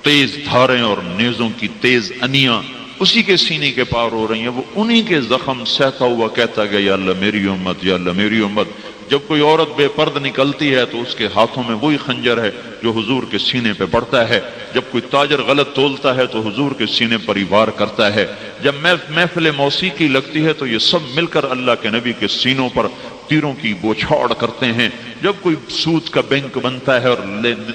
تیز دھاریں اور نیزوں کی تیز انیاں اسی کے سینے کے پار ہو رہی ہیں، وہ انہی کے زخم سہتا ہوا کہتا گیا، یا اللہ میری امت، یا اللہ میری امت۔ جب کوئی عورت بے پرد نکلتی ہے تو اس کے ہاتھوں میں وہی خنجر ہے جو حضور کے سینے پہ پڑتا ہے، جب کوئی تاجر غلط تولتا ہے تو حضور کے سینے پر ہی وار کرتا ہے، جب محفل موسیقی لگتی ہے تو یہ سب مل کر اللہ کے نبی کے سینوں پر تیروں کی بوچھاڑ کرتے ہیں، جب کوئی سود کا بینک بنتا ہے اور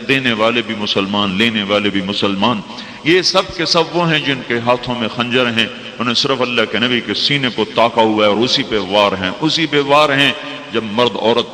دینے والے بھی مسلمان لینے والے بھی مسلمان، یہ سب کے سب وہ ہیں جن کے ہاتھوں میں خنجر ہیں، انہیں صرف اللہ کے نبی کے سینے کو تاکا ہوا ہے اور اسی پہ وار ہیں، اسی پہ وار ہیں۔ جب مرد عورت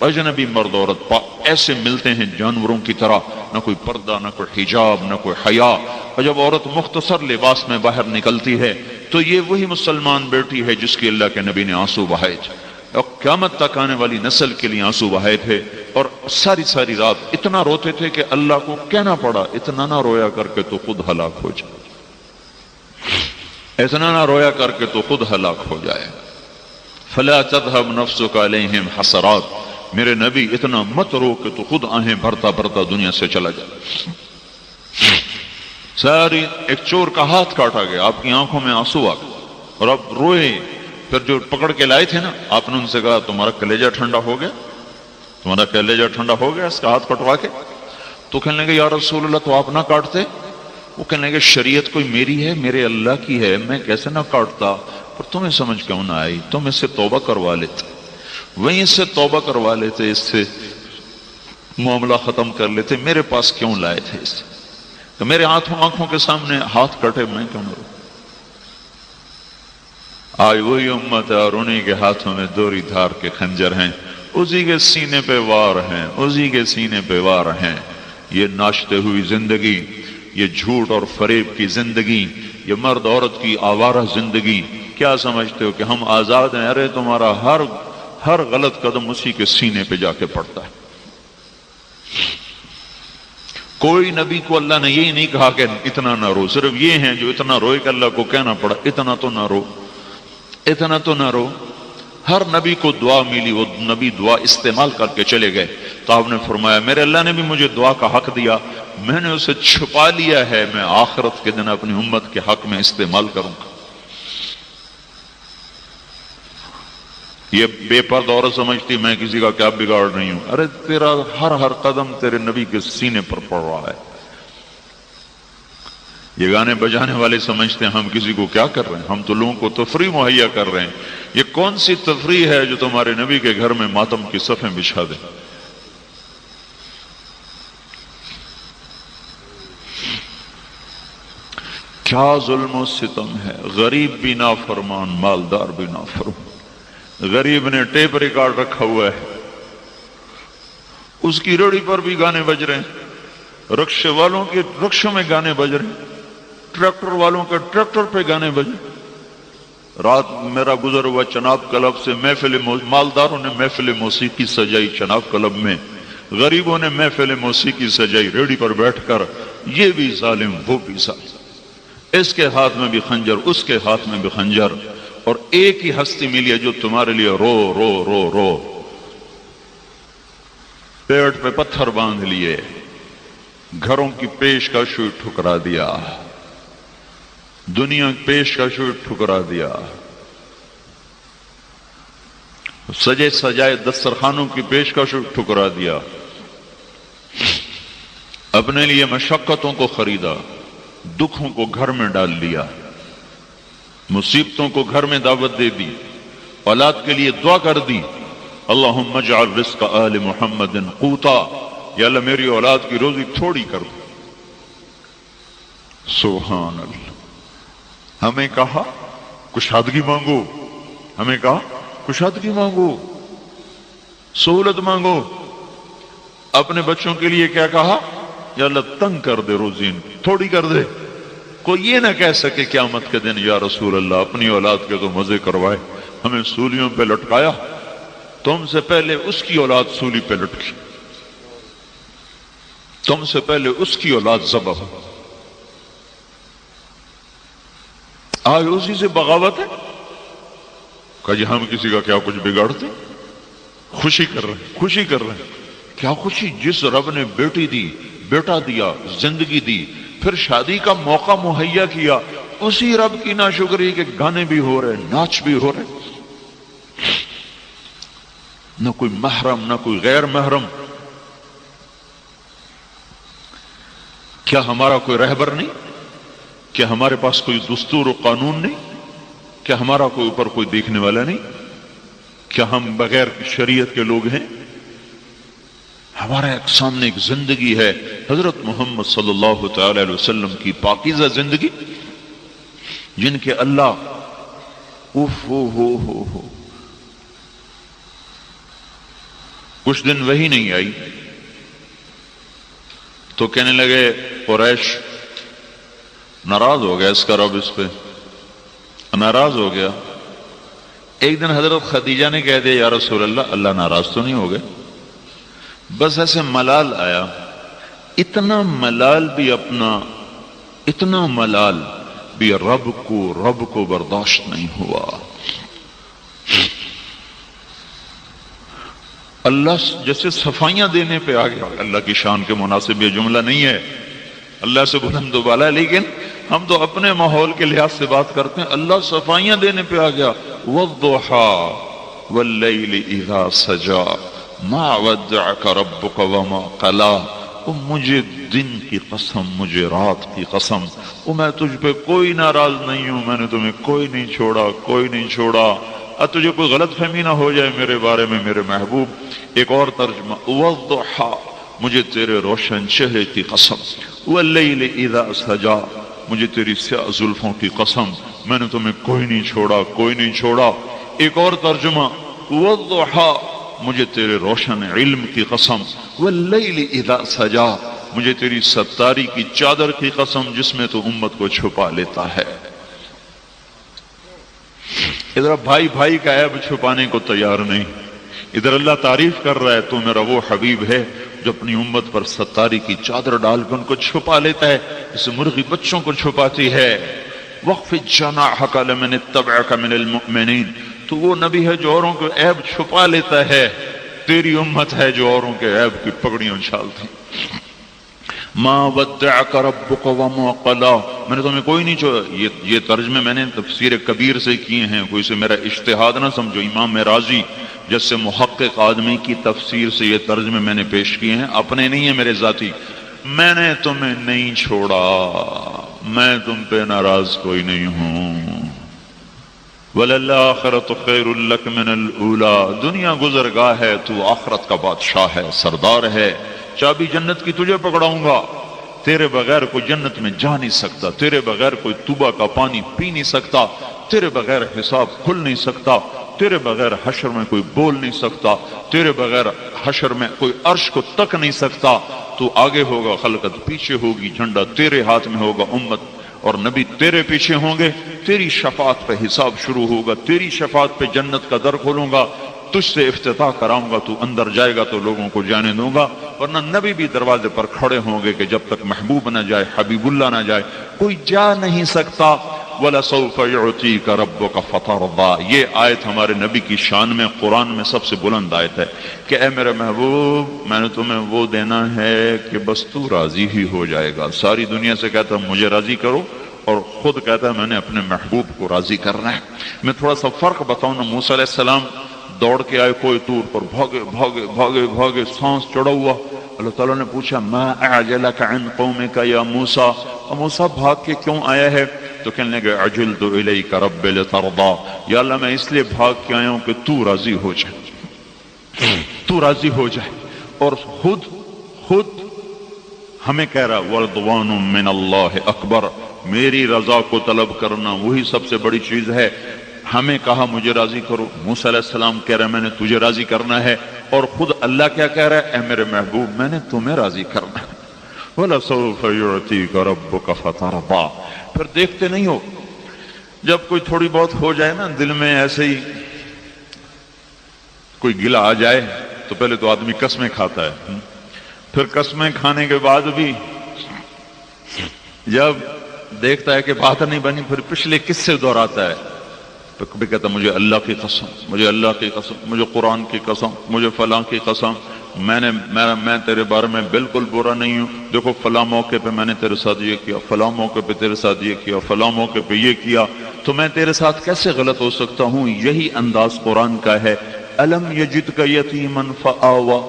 اجنبی مرد عورت ایسے ملتے ہیں جانوروں کی طرح، نہ کوئی پردہ، نہ کوئی حجاب، نہ کوئی حیا، اور جب عورت مختصر لباس میں باہر نکلتی ہے تو یہ وہی مسلمان بیٹی ہے جس کی اللہ کے نبی نے آنسو بہائے تھے اور قیامت تک آنے والی نسل کے لیے آنسو بہائے تھے، اور ساری رات اتنا روتے تھے کہ اللہ کو کہنا پڑا اتنا نہ رویا کر کے تو خود ہلاک ہو جائے، اتنا نہ رویا کر کے تو خود ہلاک ہو جائے۔ فلا تذهب نفسك عليهم حسرات، میرے نبی اتنا مت رو کہ تو خود آہیں بھرتا بھرتا دنیا سے چلا جائے۔ ساری ایک چور کا ہاتھ کاٹا گیا، آپ کی آنکھوں میں آنسو آ گئے اور آپ روئے، پھر جو پکڑ کے لائے تھے نا، آپ نے ان سے کہا تمہارا کلیجہ ٹھنڈا ہو گیا، تمہارا کلیجہ ٹھنڈا ہو گیا اس کا ہاتھ کٹوا کے؟ تو کہنے لگے یا رسول اللہ تو آپ نہ کاٹتے؟ وہ کہنے لگے شریعت کوئی میری ہے، میرے اللہ کی ہے، میں کیسے نہ کاٹتا، پر تمہیں سمجھ کیوں نہ آئی؟ تم اس سے توبہ کروا لیتے، وہیں اس سے توبہ کروا لیتے، اس سے معاملہ ختم کر لیتے، میرے پاس کیوں لائے تھے اس سے؟ کہ میرے آنکھوں کے سامنے ہاتھ کٹے، میں کیوں نہ رو؟ آج وہی امت ہے اور انہی کے ہاتھوں میں دوری دھار کے خنجر ہیں، اسی کے سینے پہ وار ہیں، اسی کے سینے پہ وار ہیں۔ یہ ناشتے ہوئی زندگی، یہ جھوٹ اور فریب کی زندگی، یہ مرد عورت کی آوارہ زندگی، کیا سمجھتے ہو کہ ہم آزاد ہیں؟ ارے تمہارا ہر غلط قدم اسی کے سینے پہ جا کے پڑتا ہے۔ کوئی نبی کو اللہ نے یہی نہیں کہا کہ اتنا نہ رو، صرف یہ ہیں جو اتنا روئے کہ اللہ کو کہنا پڑا اتنا تو نہ رو، اتنا تو نہ رو۔ ہر نبی کو دعا ملی، وہ نبی دعا استعمال کر کے چلے گئے، تو آپ نے فرمایا میرے اللہ نے بھی مجھے دعا کا حق دیا، میں نے اسے چھپا لیا ہے، میں آخرت کے دن اپنی امت کے حق میں استعمال کروں گا۔ یہ بے پرد عورت سمجھتی میں کسی کا کیا بگاڑ رہی ہوں، ارے تیرا ہر قدم تیرے نبی کے سینے پر پڑ رہا ہے۔ یہ گانے بجانے والے سمجھتے ہیں ہم کسی کو کیا کر رہے ہیں، ہم تو لوگوں کو تفریح مہیا کر رہے ہیں۔ یہ کون سی تفریح ہے جو تمہارے نبی کے گھر میں ماتم کی صفیں بچھا دے؟ کیا ظلم و ستم ہے، غریب بھی نافرمان، مالدار بھی نافرمان۔ غریب نے ٹیپ ریکارڈ رکھا ہوا ہے، اس کی ریڑھی پر بھی گانے بج رہے ہیں، رکشے والوں کے رکشوں میں گانے بج رہے ہیں، ٹریکٹر والوں کے ٹریکٹر پہ گانے بج رہے ہیں۔ رات میرا گزر ہوا چناب کلب سے، محفل مالداروں نے محفل موسیقی سجائی چناب کلب میں، غریبوں نے محفل موسیقی سجائی ریڑھی پر بیٹھ کر، یہ بھی ظالم وہ بھی ظالم، اس کے ہاتھ میں بھی خنجر اس کے ہاتھ میں بھی خنجر، اور ایک ہی ہستی ملی ہے جو تمہارے لیے رو رو رو رو، پیٹ پہ پتھر باندھ لیے، گھروں کی پیشکش ٹھکرا دیا، دنیا کی پیشکش ٹھکرا دیا، سجے سجائے دسترخوانوں کی پیشکش ٹھکرا دیا، اپنے لیے مشقتوں کو خریدا، دکھوں کو گھر میں ڈال لیا، مصیبتوں کو گھر میں دعوت دے دی، اولاد کے لیے دعا کر دی، اللہم اجعل رزق آل محمد قوتا، یا اللہ میری اولاد کی روزی تھوڑی کر دو۔ سبحان اللہ۔ ہمیں کہا کشادگی مانگو، ہمیں کہا کشادگی مانگو، سہولت مانگو، اپنے بچوں کے لیے کیا کہا؟ یا اللہ تنگ کر دے، روزی تھوڑی کر دے، کوئی یہ نہ کہہ سکے قیامت کے دن یا رسول اللہ اپنی اولاد کے تو مزے کروائے، ہمیں سولیوں پہ لٹکایا، تم سے پہلے اس کی اولاد سولی پہ لٹکی، تم سے پہلے اس کی اولاد ذبح ہو، آج اسی سے بغاوت ہے کہ جی ہم کسی کا کیا کچھ بگاڑتے، خوشی کر رہے ہیں، خوشی کر رہے ہیں، کیا خوشی؟ جس رب نے بیٹی دی، بیٹا دیا، زندگی دی، پھر شادی کا موقع مہیا کیا، اسی رب کی ناشکری کے گانے بھی ہو رہے، ناچ بھی ہو رہے، نہ کوئی محرم نہ کوئی غیر محرم۔ کیا ہمارا کوئی رہبر نہیں؟ کیا ہمارے پاس کوئی دستور و قانون نہیں؟ کیا ہمارا کوئی اوپر کوئی دیکھنے والا نہیں؟ کیا ہم بغیر شریعت کے لوگ ہیں؟ ہمارے سامنے ایک زندگی ہے، حضرت محمد صلی اللہ تعالی علیہ وسلم کی پاکیزہ زندگی، جن کے اللہ ہو کچھ دن وہی نہیں آئی تو کہنے لگے قریش ناراض ہو گیا، اس کا رب اس پہ ناراض ہو گیا۔ ایک دن حضرت خدیجہ نے کہہ دیا یا رسول اللہ، اللہ ناراض تو نہیں ہو گئے؟ بس ایسے ملال آیا، اتنا ملال بھی رب کو برداشت نہیں ہوا۔ اللہ جیسے صفائیاں دینے پہ آ گیا، اللہ کی شان کے مناسب یہ جملہ نہیں ہے، اللہ سے بلند و بالا، لیکن ہم تو اپنے ماحول کے لحاظ سے بات کرتے ہیں، اللہ صفائیاں دینے پہ آ گیا، وَالضُّحَىٰ وَاللَّيْلِ إِذَا سَجَىٰ مَا وَدَّعَكَ رَبُّكَ وَمَا قَلَىٰ، مجھے دن کی قسم، مجھے رات کی قسم، میں تجھ پہ کوئی ناراض نہیں ہوں، میں نے تمہیں کوئی نہیں چھوڑا، کوئی نہیں چھوڑا، تجھے کوئی غلط فہمی نہ ہو جائے میرے بارے میں میرے محبوب۔ ایک اور ترجمہ وَالضُّحَىٰ، مجھے تیرے روشن چہرے کی قسم، وَاللَّيْلِ إِذَا سَجَىٰ، مجھے تیری سیاہ زلفوں کی قسم، میں نے تمہیں کوئی نہیں چھوڑا، کوئی نہیں چھوڑا۔ ایک اور ترجمہ وَالضُّحَىٰ، مجھے تیرے روشن علم کی قسم، وَاللَّيْلِ إِذَا سَجَىٰ، مجھے تیری ستاری کی چادر کی قسم جس میں تو امت کو چھپا لیتا ہے۔ ادھر بھائی بھائی کا عیب چھپانے کو تیار نہیں، ادھر اللہ تعریف کر رہا ہے تو میرا وہ حبیب ہے جو اپنی امت پر ستاری کی چادر ڈال کر ان کو چھپا لیتا ہے، جسے مرغی بچوں کو چھپاتی ہے۔ وَاخْفِضْ جَنَاحَكَ لِمَنِ اتَّبَعَكَ مِنَ الْمُؤْمِنِينَ، تو وہ نبی ہے جو اوروں کے عیب چھپا لیتا ہے، تیری امت ہے جو اوروں کے عیب کی پگڑیاں اچھالتی۔ مَا وَدَّعَكَ رَبُّكَ وَمَا قَلَىٰ، میں نے تمہیں کوئی نہیں چھوڑا۔ یہ ترجمے میں نے تفسیر کبیر سے کیے ہیں، کوئی سے میرا اجتہاد نہ سمجھو، امام راضی جیسے محقق آدمی کی تفسیر سے یہ ترجمے میں نے پیش کیے ہیں، اپنے نہیں ہیں میرے ذاتی۔ میں نے تمہیں نہیں چھوڑا، میں تم پہ ناراض کوئی نہیں ہوں۔ وَلَلْآخِرَةُ خَيْرٌ لَكَ مِنَ الْأُولَىٰ، دنیا گزرگاہ ہے، تو آخرت کا بادشاہ ہے، سردار ہے، چابی جنت کی تجھے پکڑاؤں گا، تیرے بغیر کوئی جنت میں جا نہیں سکتا، تیرے بغیر کوئی توبہ کا پانی پی نہیں سکتا، تیرے بغیر حساب کھل نہیں سکتا، تیرے بغیر حشر میں کوئی بول نہیں سکتا، تیرے بغیر حشر میں کوئی عرش کو تک نہیں سکتا، تو آگے ہوگا خلقت پیچھے ہوگی، جھنڈا تیرے ہاتھ میں ہوگا، امت اور نبی تیرے پیچھے ہوں گے، تیری شفاعت پہ حساب شروع ہوگا، تیری شفاعت پہ جنت کا در کھولوں گا، تجھ سے افتتاح کراؤں گا، تو اندر جائے گا تو لوگوں کو جانے دوں گا، ورنہ نبی بھی دروازے پر کھڑے ہوں گے کہ جب تک محبوب نہ جائے، حبیب اللہ نہ جائے کوئی جا نہیں سکتا۔ وَلَسَوْفَ يُعْطِيكَ رَبُّكَ فَتَرْضَىٰ، یہ آیت ہمارے نبی کی شان میں قرآن میں سب سے بلند آیت ہے کہ اے میرے محبوب میں نے تمہیں وہ دینا ہے کہ بس تو راضی ہی ہو جائے گا۔ ساری دنیا سے کہتا ہے مجھے راضی کرو، اور خود کہتا ہے میں نے اپنے محبوب کو راضی کرنا ہے۔ میں تھوڑا سا فرق بتاؤں نا، موسیٰ علیہ السلام دوڑ کے آئے کوئی طور پر، بھاگے بھاگے بھاگے بھاگے، سانس چڑھا ہوا۔ اللہ تعالیٰ نے پوچھا ما اعجلک عن قومک یا موسیٰ، موسیٰ بھاگ کے کیوں آیا ہے؟ تو کہنے لگے عجلت الیک رب لترضی، یا اللہ میں اس لیے بھاگ کے آیا ہوں کہ تو راضی ہو جائے، تو راضی ہو جائے۔ اور خود ہمیں کہہ رہا ورضوان من اللہ اکبر، میری رضا کو طلب کرنا وہی سب سے بڑی چیز ہے۔ ہمیں کہا مجھے راضی کرو، موسیٰ علیہ السلام کہہ رہے میں نے تجھے راضی کرنا ہے، اور خود اللہ کیا کہہ رہا ہے؟ اے میرے محبوب میں نے تمہیں راضی کرنا ہے۔ وَلَسَوْفَ يُعْطِيكَ رَبُّكَ فَتَرْضَىٰ۔ پھر دیکھتے نہیں ہو جب کوئی تھوڑی بہت ہو جائے نا دل میں ایسے ہی کوئی گلہ آ جائے تو پہلے تو آدمی قسمیں کھاتا ہے، پھر قسمیں کھانے کے بعد بھی جب دیکھتا ہے کہ بات نہیں بنی پھر پچھلے قصے دہراتا ہے، تو کبھی کہتا مجھے اللہ کی قسم، مجھے اللہ کی قسم، مجھے قرآن کی قسم، مجھے فلاں کی قسم، میں تیرے بارے میں بالکل برا نہیں ہوں، دیکھو فلاں موقع پہ میں نے تیرے ساتھ یہ کیا، فلاں موقع پہ تیرے ساتھ یہ کیا، فلاں موقع پہ یہ کیا، تو میں تیرے ساتھ کیسے غلط ہو سکتا ہوں؟ یہی انداز قرآن کا ہے۔ الم یجدک یتیما فآوی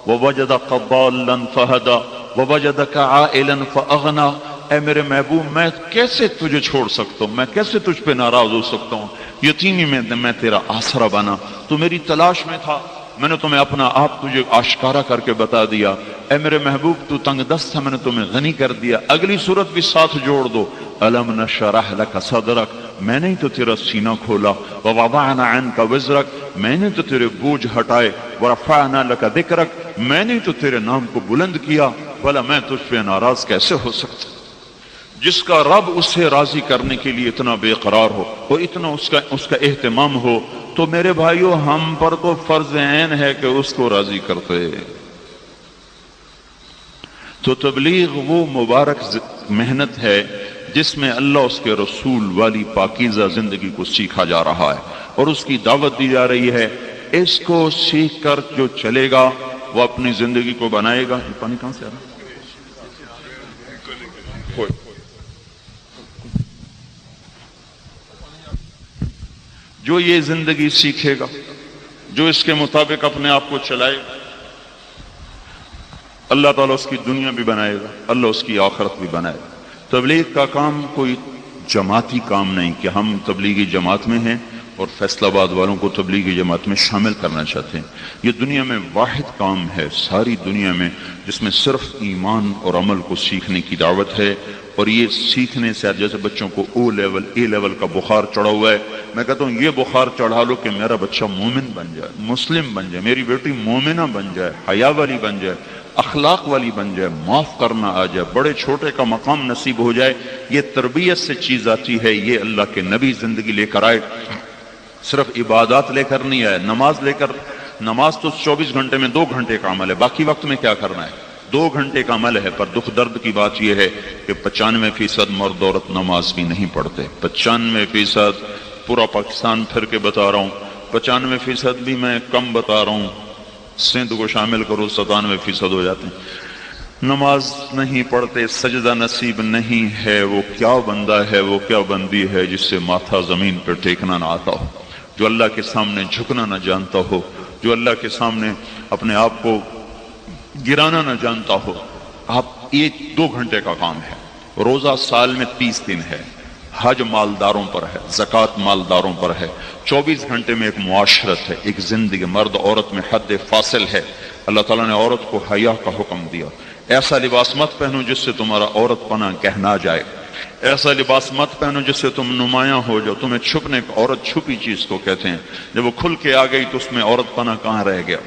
ووجدک ضالا فہدی ووجدک عائلا فاغنی۔ اے میرے محبوب میں کیسے تجھے چھوڑ سکتا ہوں، میں کیسے تجھ پہ ناراض ہو سکتا ہوں؟ یتیمی میں تیرا آسرا بنا، تو میری تلاش میں تھا، میں نے تمہیں اپنا آپ تجھے آشکارا کر کے بتا دیا۔ اے میرے محبوب تو تنگ دست تھا، میں نے تمہیں غنی کر دیا۔ اگلی صورت بھی ساتھ جوڑ دو، الم نشرح لک صدرک، میں نے تو تیرا سینہ کھولا، ووضعنا عنک وزرک، میں نے تو تیرے بوجھ ہٹائے، ورفعنا لک ذکرک، میں نے تو تیرے نام کو بلند کیا، بھلا میں تجھ پہ ناراض کیسے ہو سکتا؟ جس کا رب اسے راضی کرنے کے لیے اتنا بے قرار ہو اور اتنا اس کا اہتمام ہو، تو میرے بھائیو ہم پر تو فرض عین ہے کہ اس کو راضی کرتے۔ تو تبلیغ وہ مبارک محنت ہے جس میں اللہ اس کے رسول والی پاکیزہ زندگی کو سیکھا جا رہا ہے اور اس کی دعوت دی جا رہی ہے۔ اس کو سیکھ کر جو چلے گا وہ اپنی زندگی کو بنائے گا۔ یہ پانی کہاں سے آ رہا ہے؟ جو یہ زندگی سیکھے گا، جو اس کے مطابق اپنے آپ کو چلائے گا، اللہ تعالیٰ اس کی دنیا بھی بنائے گا، اللہ اس کی آخرت بھی بنائے گا۔ تبلیغ کا کام کوئی جماعتی کام نہیں کہ ہم تبلیغی جماعت میں ہیں اور فیصل آباد والوں کو تبلیغی جماعت میں شامل کرنا چاہتے ہیں۔ یہ دنیا میں واحد کام ہے ساری دنیا میں جس میں صرف ایمان اور عمل کو سیکھنے کی دعوت ہے، اور یہ سیکھنے سے جیسے بچوں کو اے لیول کا بخار چڑھا ہوا ہے، میں کہتا ہوں یہ بخار چڑھا لو کہ میرا بچہ مومن بن جائے، مسلم بن جائے، میری بیٹی مومنہ بن جائے، حیا والی بن جائے، اخلاق والی بن جائے، معاف کرنا آ جائے، بڑے چھوٹے کا مقام نصیب ہو جائے۔ یہ تربیت سے چیز آتی ہے، یہ اللہ کے نبی زندگی لے کر آئے، صرف عبادات لے کر نہیں آئے۔ نماز تو 24 گھنٹے میں 2 گھنٹے کا عمل ہے، باقی وقت میں کیا کرنا ہے؟ 2 گھنٹے کا عمل ہے، پر دکھ درد کی بات یہ ہے کہ 95% مرد عورت نماز بھی نہیں پڑھتے۔ 95% پورا پاکستان پھر کے بتا رہا ہوں، 95% بھی میں کم بتا رہا ہوں، سندھ کو شامل کرو 97% ہو جاتے ہیں، نماز نہیں پڑھتے، سجدہ نصیب نہیں ہے۔ وہ کیا بندہ ہے، وہ کیا بندی ہے جس سے ماتھا زمین پر ٹیکنا نہ آتا ہو، جو اللہ کے سامنے جھکنا نہ جانتا ہو، جو اللہ کے سامنے اپنے آپ کو گرانا نہ جانتا ہو۔ آپ یہ 2 گھنٹے کا کام ہے۔ روزہ سال میں 30 دن ہے، حج مالداروں پر ہے، زکوٰۃ مالداروں پر ہے، 24 گھنٹے میں ایک معاشرت ہے، ایک زندگی، مرد عورت میں حد فاصل ہے۔ اللہ تعالیٰ نے عورت کو حیا کا حکم دیا، ایسا لباس مت پہنو جس سے تمہارا عورت پنا کہنا جائے، ایسا لباس مت پہنو جس سے تم نمایاں ہو جاؤ۔ تمہیں چھپنے کو، عورت چھپی چیز کو کہتے ہیں، جب وہ کھل کے آ گئی تو اس میں عورت پنا کہاں رہ گیا؟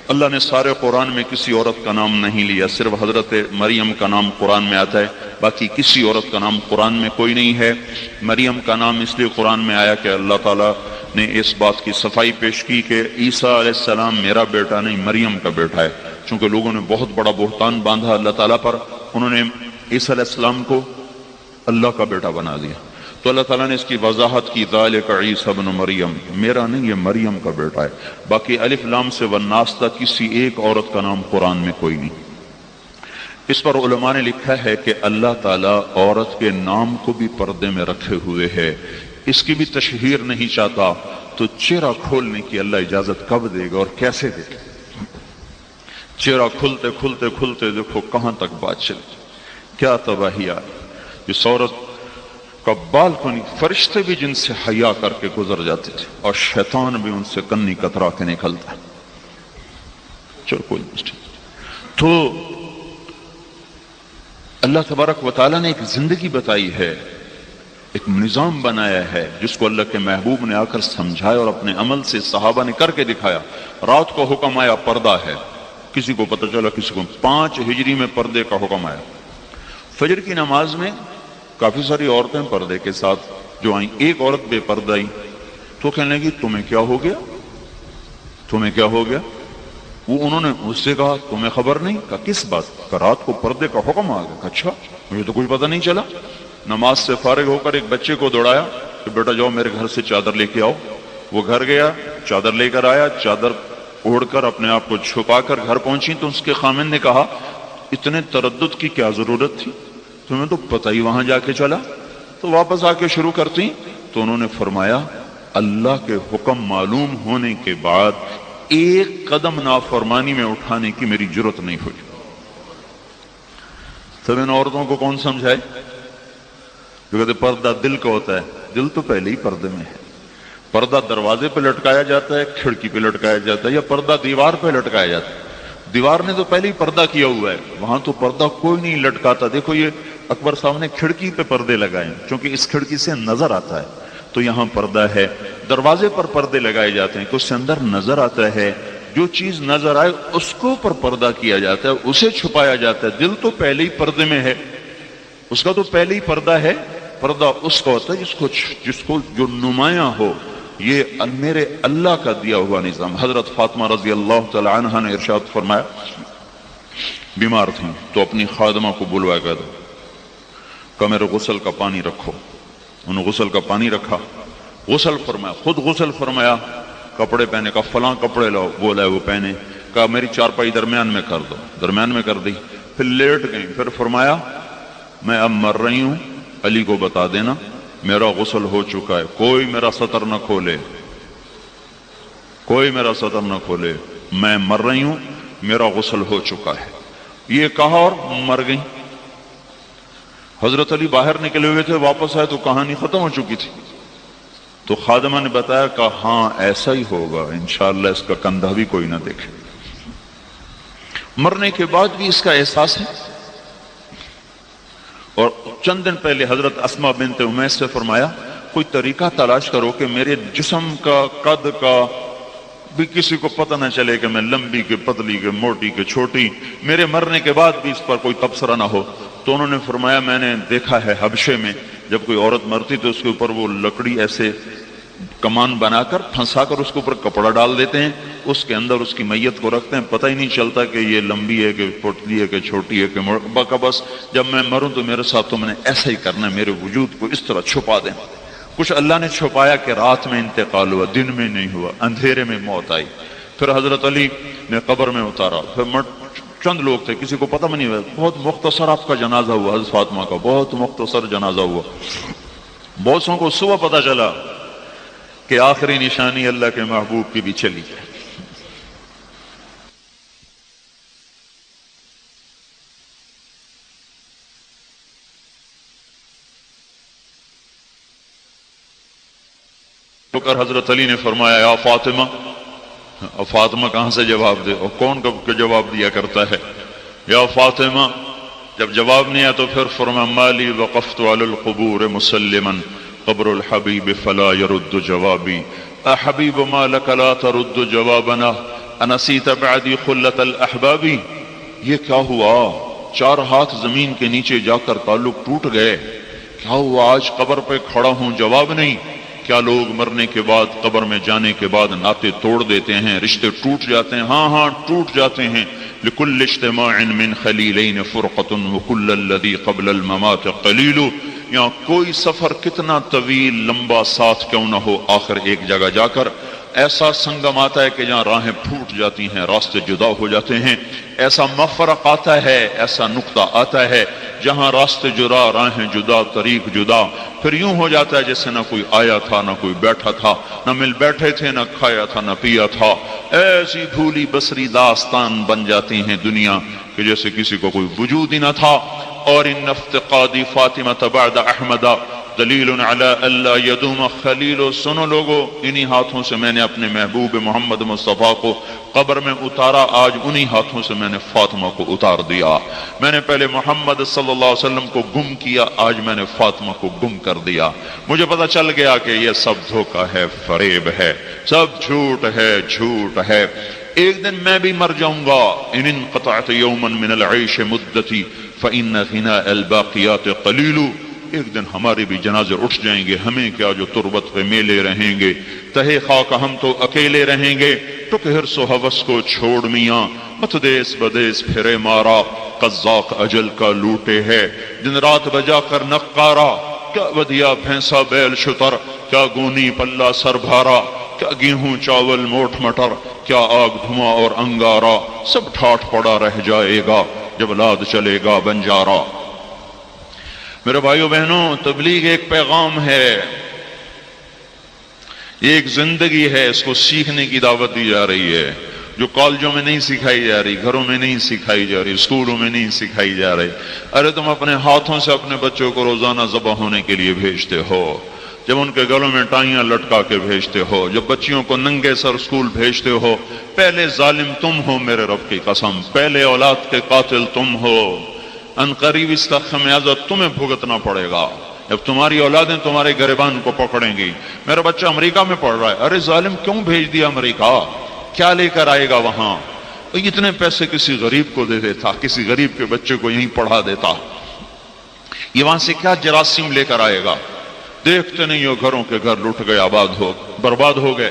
اللہ نے سارے قرآن میں کسی عورت کا نام نہیں لیا، صرف حضرت مریم کا نام قرآن میں آتا ہے، باقی کسی عورت کا نام قرآن میں کوئی نہیں ہے۔ مریم کا نام اس لیے قرآن میں آیا کہ اللہ تعالیٰ نے اس بات کی صفائی پیش کی کہ عیسیٰ علیہ السلام میرا بیٹا نہیں مریم کا بیٹا ہے، چونکہ لوگوں نے بہت بڑا بہتان باندھا اللہ تعالیٰ پر، انہوں نے عیسیٰ علیہ السلام کو اللہ کا بیٹا بنا دیا، تو اللہ تعالیٰ نے اس کی وضاحت کی ذالک عیسیٰ ابن مریم، میرا نہیں یہ مریم کا بیٹا ہے۔ باقی الف لام سے والناس تک کسی ایک عورت کا نام قرآن میں کوئی نہیں۔ اس پر علماء نے لکھا ہے کہ اللہ تعالیٰ عورت کے نام کو بھی پردے میں رکھے ہوئے ہے، اس کی بھی تشہیر نہیں چاہتا، تو چہرہ کھولنے کی اللہ اجازت کب دے گا اور کیسے دے گا؟ چہرہ کھلتے کھلتے کھلتے دیکھو کہاں تک بات چلی، کیا تباہی آئی۔ اس عورت کا بالکنی فرشتے بھی جن سے حیا کر کے گزر جاتے تھے اور شیطان بھی ان سے کنی کترا کے نکلتا۔ چلو کوئی مسئلہ، تو اللہ تبارک و تعالیٰ نے ایک زندگی بتائی ہے، ایک نظام بنایا ہے جس کو اللہ کے محبوب نے آ کر سمجھایا اور اپنے عمل سے صحابہ نے کر کے دکھایا۔ رات کو حکم آیا پردہ ہے، کسی کو پتہ چلا کسی کو 5 ہجری میں پردے کا حکم آیا۔ فجر کی نماز میں کافی ساری عورتیں پردے کے ساتھ جو آئیں، ایک عورت بے پردہ آئی تو کہنے لگی تمہیں کیا ہو گیا، تمہیں کیا ہو گیا؟ وہ انہوں نے اس سے کہا تمہیں خبر نہیں؟ کہا کس بات کا؟ رات کو پردے کا حکم آ گیا۔ اچھا مجھے تو کوئی پتہ نہیں چلا۔ نماز سے فارغ ہو کر ایک بچے کو دوڑایا کہ بیٹا جاؤ میرے گھر سے چادر لے کے آؤ۔ وہ گھر گیا، چادر لے کر آیا، چادر اوڑھ کر اپنے آپ کو چھپا کر گھر پہنچی تو اس کے خامن نے کہا اتنے تردد کی کیا ضرورت تھی، تمہیں تو پتہ ہی وہاں جا کے چلا، تو واپس آ کے شروع کرتی۔ تو انہوں نے فرمایا اللہ کے حکم معلوم ہونے کے بعد ایک قدم نافرمانی میں اٹھانے کی میری جرت نہیں ہوئی۔ تب ان عورتوں کو کون سمجھائے جو کہتے پردہ دل کا ہوتا ہے؟ دل تو پہلے ہی پردے میں ہے۔ پردہ دروازے پہ لٹکایا جاتا ہے، کھڑکی پہ لٹکایا جاتا ہے، یا پردہ دیوار پہ لٹکایا جاتا ہے؟ دیوار نے تو پہلے ہی پردہ کیا ہوا ہے، وہاں تو پردہ کوئی نہیں لٹکاتا۔ دیکھو یہ اکبر صاحب نے کھڑکی پہ پردے لگائے کیونکہ اس کھڑکی سے نظر آتا ہے، تو یہاں پردہ ہے۔ دروازے پر پردے لگائے جاتے ہیں کہ اس سے اندر نظر آتا ہے، جو چیز نظر آئے اس کو پر پردہ کیا جاتا ہے، اسے چھپایا جاتا ہے۔ دل تو پہلے ہی پردے میں ہے، اس کا تو پہلے ہی پردہ ہے۔ پردہ اس کا ہوتا ہے جس کو جو نمایاں ہو۔ یہ میرے اللہ کا دیا ہوا نظام۔ حضرت فاطمہ رضی اللہ تعالی عنہا نے ارشاد فرمایا، بیمار تھیں تو اپنی خادمہ کو بلوایا گیا تھا کہ میرے غسل کا پانی رکھو۔ انہوں نے غسل کا پانی رکھا، غسل فرمایا، خود غسل فرمایا، کپڑے پہنے کا فلاں کپڑے لاؤ، وہ لائے وہ پہنے، کہا میری چارپائی درمیان میں کر دو، درمیان میں کر دی، پھر لیٹ گئیں، پھر فرمایا میں اب مر رہی ہوں، علی کو بتا دینا میرا غسل ہو چکا ہے، کوئی میرا سطر نہ کھولے، کوئی میرا سطر نہ کھولے، میں مر رہی ہوں، میرا غسل ہو چکا ہے۔ یہ کہا اور مر گئی۔ حضرت علی باہر نکلے ہوئے تھے، واپس آئے تو کہانی ختم ہو چکی تھی۔ تو خادمہ نے بتایا کہ ہاں ایسا ہی ہوگا، انشاءاللہ اس کا کندھا بھی کوئی نہ دیکھے۔ مرنے کے بعد بھی اس کا احساس ہے۔ اور چند دن پہلے حضرت اسماء بنت امیس سے فرمایا کوئی طریقہ تلاش کرو کہ میرے جسم کا قد کا بھی کسی کو پتہ نہ چلے کہ میں لمبی کے پتلی کے موٹی کے چھوٹی، میرے مرنے کے بعد بھی اس پر کوئی تبصرہ نہ ہو۔ تو انہوں نے فرمایا میں نے دیکھا ہے حبشے میں جب کوئی عورت مرتی تو اس کے اوپر وہ لکڑی ایسے کمان بنا کر پھنسا کر اس کے اوپر کپڑا ڈال دیتے ہیں، اس کے اندر اس کی میت کو رکھتے ہیں، پتہ ہی نہیں چلتا کہ یہ لمبی ہے کہ پتلی ہے کہ چھوٹی ہے کہ بس جب میں مروں تو میرے ساتھ تو میں نے ایسا ہی کرنا ہے، میرے وجود کو اس طرح چھپا دیں۔ کچھ اللہ نے چھپایا کہ رات میں انتقال ہوا، دن میں نہیں ہوا، اندھیرے میں موت آئی۔ پھر حضرت علی نے قبر میں اتارا، پھر چند لوگ تھے، کسی کو پتہ نہیں ہوا، بہت مختصر آپ کا جنازہ ہوا، حضرت فاطمہ کا بہت مختصر جنازہ ہوا۔ بہت سو کو صبح پتہ چلا کہ آخری نشانی اللہ کے محبوب کی بھی چلی ہے۔ تو کر حضرت علی نے فرمایا یا فاطمہ، اور فاطمہ کہاں سے جواب دے، اور کون کب کے جواب دیا کرتا ہے، یا فاطمہ۔ جب جواب نہیں آیا تو پھر فرمایا مالی وقفت علی القبور مسلما قبر الحبیب فلا يرد جوابی، احبیب ما لک لا ترد جوابنا انسیت بعدی خلت الاحبابی۔ یہ کیا ہوا، 4 ہاتھ زمین کے نیچے جا کر تعلق ٹوٹ گئے، کیا ہوا آج قبر پہ کھڑا ہوں جواب نہیں، کیا لوگ مرنے کے بعد قبر میں جانے کے بعد ناطے توڑ دیتے ہیں، رشتے ٹوٹ جاتے ہیں؟ ہاں ہاں ٹوٹ جاتے ہیں. لکل اجتماع من خلیلین فرقۃ وکل الذی قبل الممات قلیل. یہاں کوئی سفر کتنا طویل لمبا ساتھ کیوں نہ ہو، آخر ایک جگہ جا کر ایسا سنگم آتا ہے کہ جہاں راہیں پھوٹ جاتی ہیں، راستے جدا ہو جاتے ہیں. ایسا مفرق آتا ہے، ایسا نقطہ آتا ہے جہاں راستے جدا، راہیں جدا، طریق جدا. پھر یوں ہو جاتا ہے جیسے نہ کوئی آیا تھا، نہ کوئی بیٹھا تھا، نہ مل بیٹھے تھے، نہ کھایا تھا، نہ پیا تھا. ایسی بھولی بسری داستان بن جاتی ہیں دنیا کہ جیسے کسی کو کوئی وجود ہی نہ تھا. اور ان افتقادی فاطمہ بعد احمد دلیل علی اللہ یدوم خلیل. سنو لوگو، انہی ہاتھوں سے میں نے اپنے محبوب محمد مصطفیٰ کو قبر میں اتارا، آج انہی ہاتھوں سے میں نے فاطمہ کو اتار دیا. میں نے پہلے محمد صلی اللہ علیہ وسلم کو گم کیا، آج میں نے فاطمہ کو گم کر دیا. مجھے پتہ چل گیا کہ یہ سب دھوکہ ہے، فریب ہے، سب جھوٹ ہے، جھوٹ ہے. ایک دن میں بھی مر جاؤں گا. ان انقطعت یوما من العیش مدتی فإن غناء الباقیات قلیل. ایک دن ہمارے بھی جنازے اٹھ جائیں گے، ہمیں کیا جو تربت پہ میلے رہیں گے، تہے خاک ہم تو اکیلے رہیں گے. ٹک حرص و ہوس کو چھوڑ میاں، مت دیس بدیس پھرے مارا، قزاق اجل کا لوٹے ہے دن رات بجا کر نقارا. کیا ودیا بھینسا بیل شتر، کیا گونی پلہ سر بھارا، کیا گیہوں چاول موٹ مٹر، کیا آگ دھواں اور انگارا. سب ٹھاٹ پڑا رہ جائے گا جب لاد چلے گا بنجارا. میرے بھائیو بہنوں، تبلیغ ایک پیغام ہے، ایک زندگی ہے. اس کو سیکھنے کی دعوت دی جا رہی ہے، جو کالجوں میں نہیں سکھائی جا رہی، گھروں میں نہیں سکھائی جا رہی، اسکولوں میں نہیں سکھائی جا رہی. ارے تم اپنے ہاتھوں سے اپنے بچوں کو روزانہ ذبح ہونے کے لیے بھیجتے ہو، جب ان کے گلوں میں ٹائیاں لٹکا کے بھیجتے ہو، جب بچیوں کو ننگے سر اسکول بھیجتے ہو. پہلے ظالم تم ہو، میرے رب کی قسم، پہلے اولاد کے قاتل تم ہو. ان قریب اس کا خمیازہ تمہیں بھگتنا پڑے گا جب تمہاری اولادیں تمہارے گریبان کو پکڑیں گی. میرا بچہ امریکہ میں پڑھ رہا ہے، ارے ظالم کیوں بھیج دیا امریکہ؟ کیا لے کر آئے گا وہاں؟ اتنے پیسے کسی غریب کو دے دیتا، کسی غریب کے بچے کو یہیں پڑھا دیتا. یہ وہاں سے کیا جراثیم لے کر آئے گا؟ دیکھتے نہیں ہو گھروں کے گھر لٹ گئے، آباد ہو برباد ہو گئے.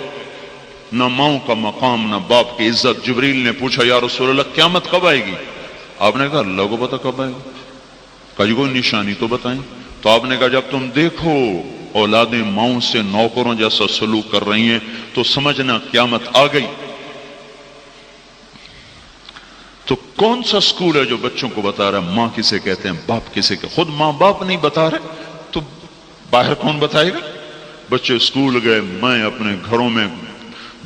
نہ ماں کا مقام، نہ باپ کی عزت. جبریل نے پوچھا یا رسول اللہ قیامت کب آئے گی؟ آپ نے کہا اللہ کو پتہ کب آئے گی. کہا کوئی نشانی تو بتائیں. تو آپ نے کہا جب تم دیکھو اولادیں ماؤں سے نوکروں جیسا سلوک کر رہی ہیں تو سمجھنا قیامت آ گئی. تو کون سا اسکول ہے جو بچوں کو بتا رہا ہے ماں کسے کہتے ہیں، باپ کسے کہتے ہیں؟ خود ماں باپ نہیں بتا رہے تو باہر کون بتائے گا؟ بچے اسکول گئے، میں اپنے گھروں میں،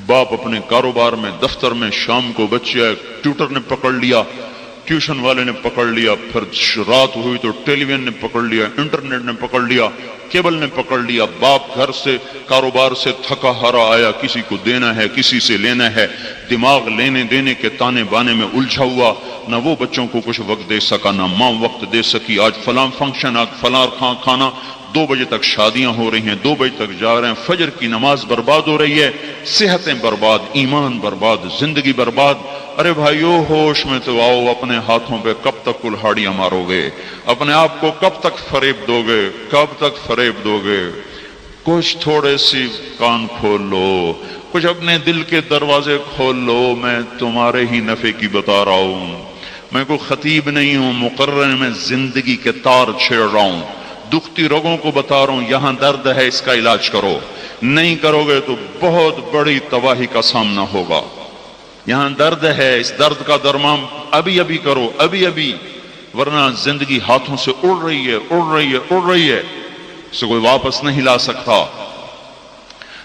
باپ اپنے کاروبار میں، دفتر میں. شام کو بچے ٹیوٹر نے پکڑ لیا، ٹیوشن والے نے پکڑ لیا، پھر رات ہوئی تو ٹیلی ویژن نے پکڑ لیا، انٹرنیٹ نے پکڑ لیا، کیبل نے پکڑ لیا. باپ گھر سے کاروبار سے تھکا ہارا آیا، کسی کو دینا ہے، کسی سے لینا ہے، دماغ لینے دینے کے تانے بانے میں الجھا ہوا. نہ وہ بچوں کو کچھ وقت دے سکا، نہ ماں وقت دے سکی. آج فلاں فنکشن، آج فلاں کھانا، 2 بجے تک شادیاں ہو رہی ہیں، 2 بجے تک جا رہے ہیں، فجر کی نماز برباد ہو رہی ہے، صحتیں برباد، ایمان برباد، زندگی برباد. ارے بھائیو ہوش میں تو آؤ. اپنے ہاتھوں پہ کب تک کلہاڑیاں مارو گے؟ اپنے آپ کو کب تک فریب دو گے؟ کب تک فریب دو گے؟ کچھ تھوڑے سی کان کھول لو، کچھ اپنے دل کے دروازے کھول لو. میں تمہارے ہی نفع کی بتا رہا ہوں. میں کوئی خطیب نہیں ہوں، مقرر میں زندگی کے تار چھیڑ رہا ہوں. دکھتی رگوں کو بتا رہا ہوں یہاں درد ہے، اس کا علاج کرو. نہیں کرو گے تو بہت بڑی تباہی کا سامنا ہوگا. یہاں درد ہے، اس درد کا درمان ابھی ابھی کرو، ابھی ابھی، ورنہ زندگی ہاتھوں سے اڑ رہی ہے، اڑ رہی ہے، اڑ رہی ہے، اسے کوئی واپس نہیں لا سکتا.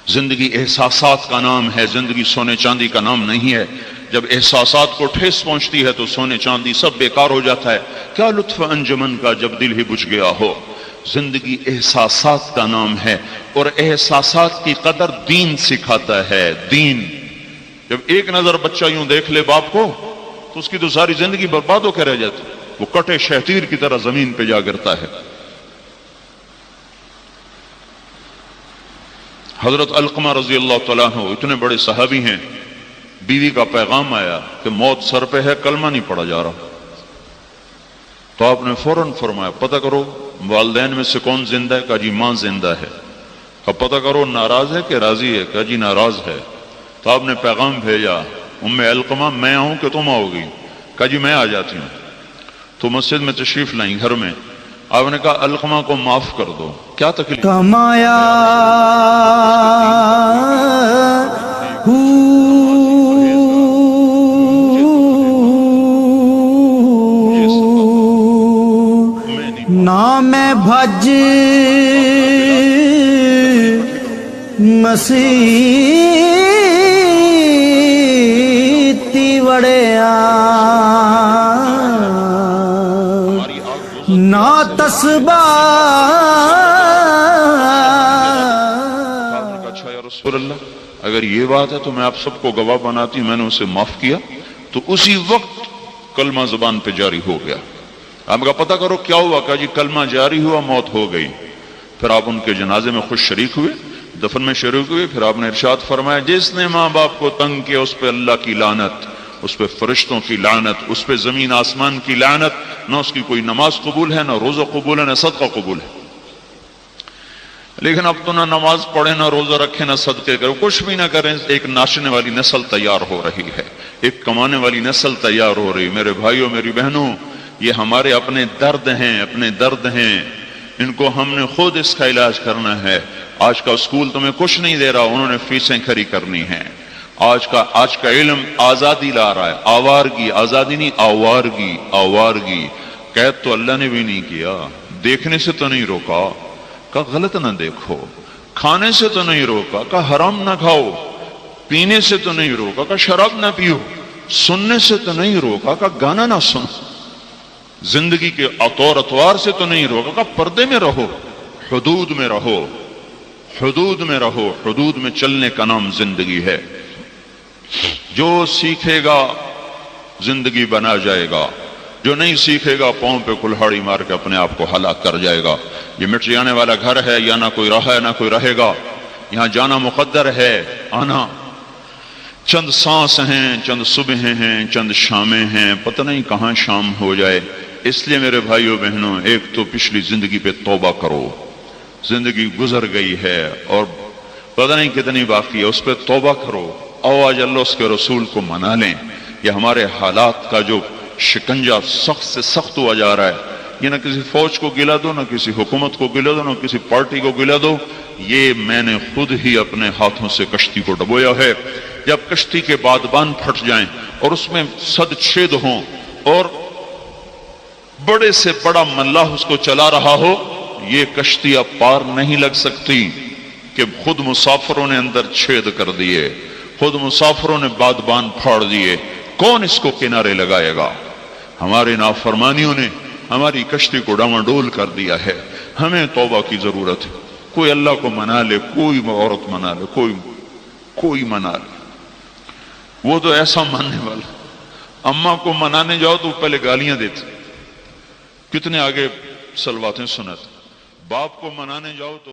زندگی احساسات کا نام ہے، زندگی سونے چاندی کا نام نہیں ہے. جب احساسات کو ٹھیس پہنچتی ہے تو سونے چاندی سب بیکار ہو جاتا ہے. کیا لطف انجمن کا جب دل ہی بجھ گیا ہو. زندگی احساسات کا نام ہے، اور احساسات کی قدر دین سکھاتا ہے. دین جب ایک نظر بچہ یوں دیکھ لے باپ کو تو اس کی تو ساری زندگی برباد ہو کے رہ جاتی، وہ کٹے شہتیر کی طرح زمین پہ جا گرتا ہے. حضرت علقمہ رضی اللہ تعالیٰ عنہ اتنے بڑے صحابی ہیں، بیوی کا پیغام آیا کہ موت سر پہ ہے، کلمہ نہیں پڑھا جا رہا. تو آپ نے فوراً فرمایا پتہ کرو والدین میں سے کون زندہ ہے؟ کہا جی ماں زندہ ہے. اب پتہ کرو ناراض ہے کہ راضی ہے؟ کہا جی ناراض ہے۔ تو آپ نے پیغام بھیجا ام علقمہ میں آؤں کہ تم آؤ گی؟ کہا جی میں آ جاتی ہوں۔ تو مسجد میں تشریف لائیں گھر میں، آپ نے کہا علقمہ کو معاف کر دو، کیا تکلیف؟ کمایا نام بھج مسیتی وڑیا نا تسبا اچھا یا رسول اللہ اگر یہ بات ہے تو میں آپ سب کو گواہ بناتی ہوں، میں نے اسے معاف کیا۔ تو اسی وقت کلمہ زبان پہ جاری ہو گیا۔ آپ کا پتہ کرو کیا ہوا؟ کہا جی کلمہ جاری ہوا، موت ہو گئی۔ پھر آپ ان کے جنازے میں خود شریک ہوئے، دفن میں شریک ہوئے۔ پھر آپ نے ارشاد فرمایا جس نے ماں باپ کو تنگ کیا اس پہ اللہ کی لعنت، اس پہ فرشتوں کی لعنت، اس پہ زمین آسمان کی لعنت، نہ اس کی کوئی نماز قبول ہے، نہ روزہ قبول ہے، نہ صدقہ قبول ہے۔ لیکن اب تو نہ نماز پڑھیں، نہ روزہ رکھیں، نہ صدقے کریں، کچھ بھی نہ کریں، ایک ناچنے والی نسل تیار ہو رہی ہے، ایک کمانے والی نسل تیار ہو رہی ہے۔ میرے بھائیوں میری بہنوں، یہ ہمارے اپنے درد ہیں، اپنے درد ہیں، ان کو ہم نے خود اس کا علاج کرنا ہے۔ آج کا اسکول تمہیں کچھ نہیں دے رہا، انہوں نے فیسیں کھری کرنی ہیں۔ آج کا علم آزادی لا رہا ہے، آوارگی، آزادی نہیں آوارگی، آوارگی۔ قید تو اللہ نے بھی نہیں کیا، دیکھنے سے تو نہیں روکا، کہا غلط نہ دیکھو، کھانے سے تو نہیں روکا، کہا حرام نہ کھاؤ، پینے سے تو نہیں روکا، کہا شراب نہ پیو، سننے سے تو نہیں روکا، کہا گانا نہ سنو، زندگی کے اطور اتوار سے تو نہیں روکا، کہا پردے میں رہو، حدود میں رہو، حدود میں رہو، حدود میں چلنے کا نام زندگی ہے۔ جو سیکھے گا زندگی بنا جائے گا، جو نہیں سیکھے گا پاؤں پہ کلہاڑی مار کے اپنے آپ کو ہلاک کر جائے گا۔ یہ مٹ جانے والا گھر ہے، یا نہ کوئی رہا ہے نہ کوئی رہے گا، یہاں جانا مقدر ہے، آنا چند سانس ہیں، چند صبحیں ہیں، چند شامیں ہیں، پتہ نہیں کہاں شام ہو جائے۔ اس لیے میرے بھائیوں بہنوں، ایک تو پچھلی زندگی پہ توبہ کرو، زندگی گزر گئی ہے اور پتہ نہیں کتنی باقی ہے، اس پہ توبہ کرو، او آج اللہ اس کے رسول کو منا لیں۔ یہ ہمارے حالات کا جو شکنجہ سخت سے سخت ہوا جا رہا ہے، یہ نہ کسی فوج کو گلا دو، نہ کسی حکومت کو گلا دو، نہ کسی پارٹی کو گلا دو، یہ میں نے خود ہی اپنے ہاتھوں سے کشتی کو ڈبویا ہے۔ جب کشتی کے بادبان پھٹ جائیں اور اس میں صد چھید ہوں اور بڑے سے بڑا ملاح اس کو چلا رہا ہو، یہ کشتی اب پار نہیں لگ سکتی کہ خود مسافروں نے اندر چھید کر دیے، خود مسافروں نے بادبان پھاڑ دیے، کون اس کو کنارے لگائے گا؟ ہمارے نافرمانیوں نے ہماری کشتی کو ڈاواڈول کر دیا ہے۔ ہمیں توبہ کی ضرورت ہے۔ کوئی اللہ کو منا لے، کوئی عورت منا لے، کوئی منا لے، وہ تو ایسا ماننے والا۔ اماں کو منانے جاؤ تو پہلے گالیاں دیتے، کتنے آگے سلواتیں سنت۔ باپ کو منانے جاؤ تو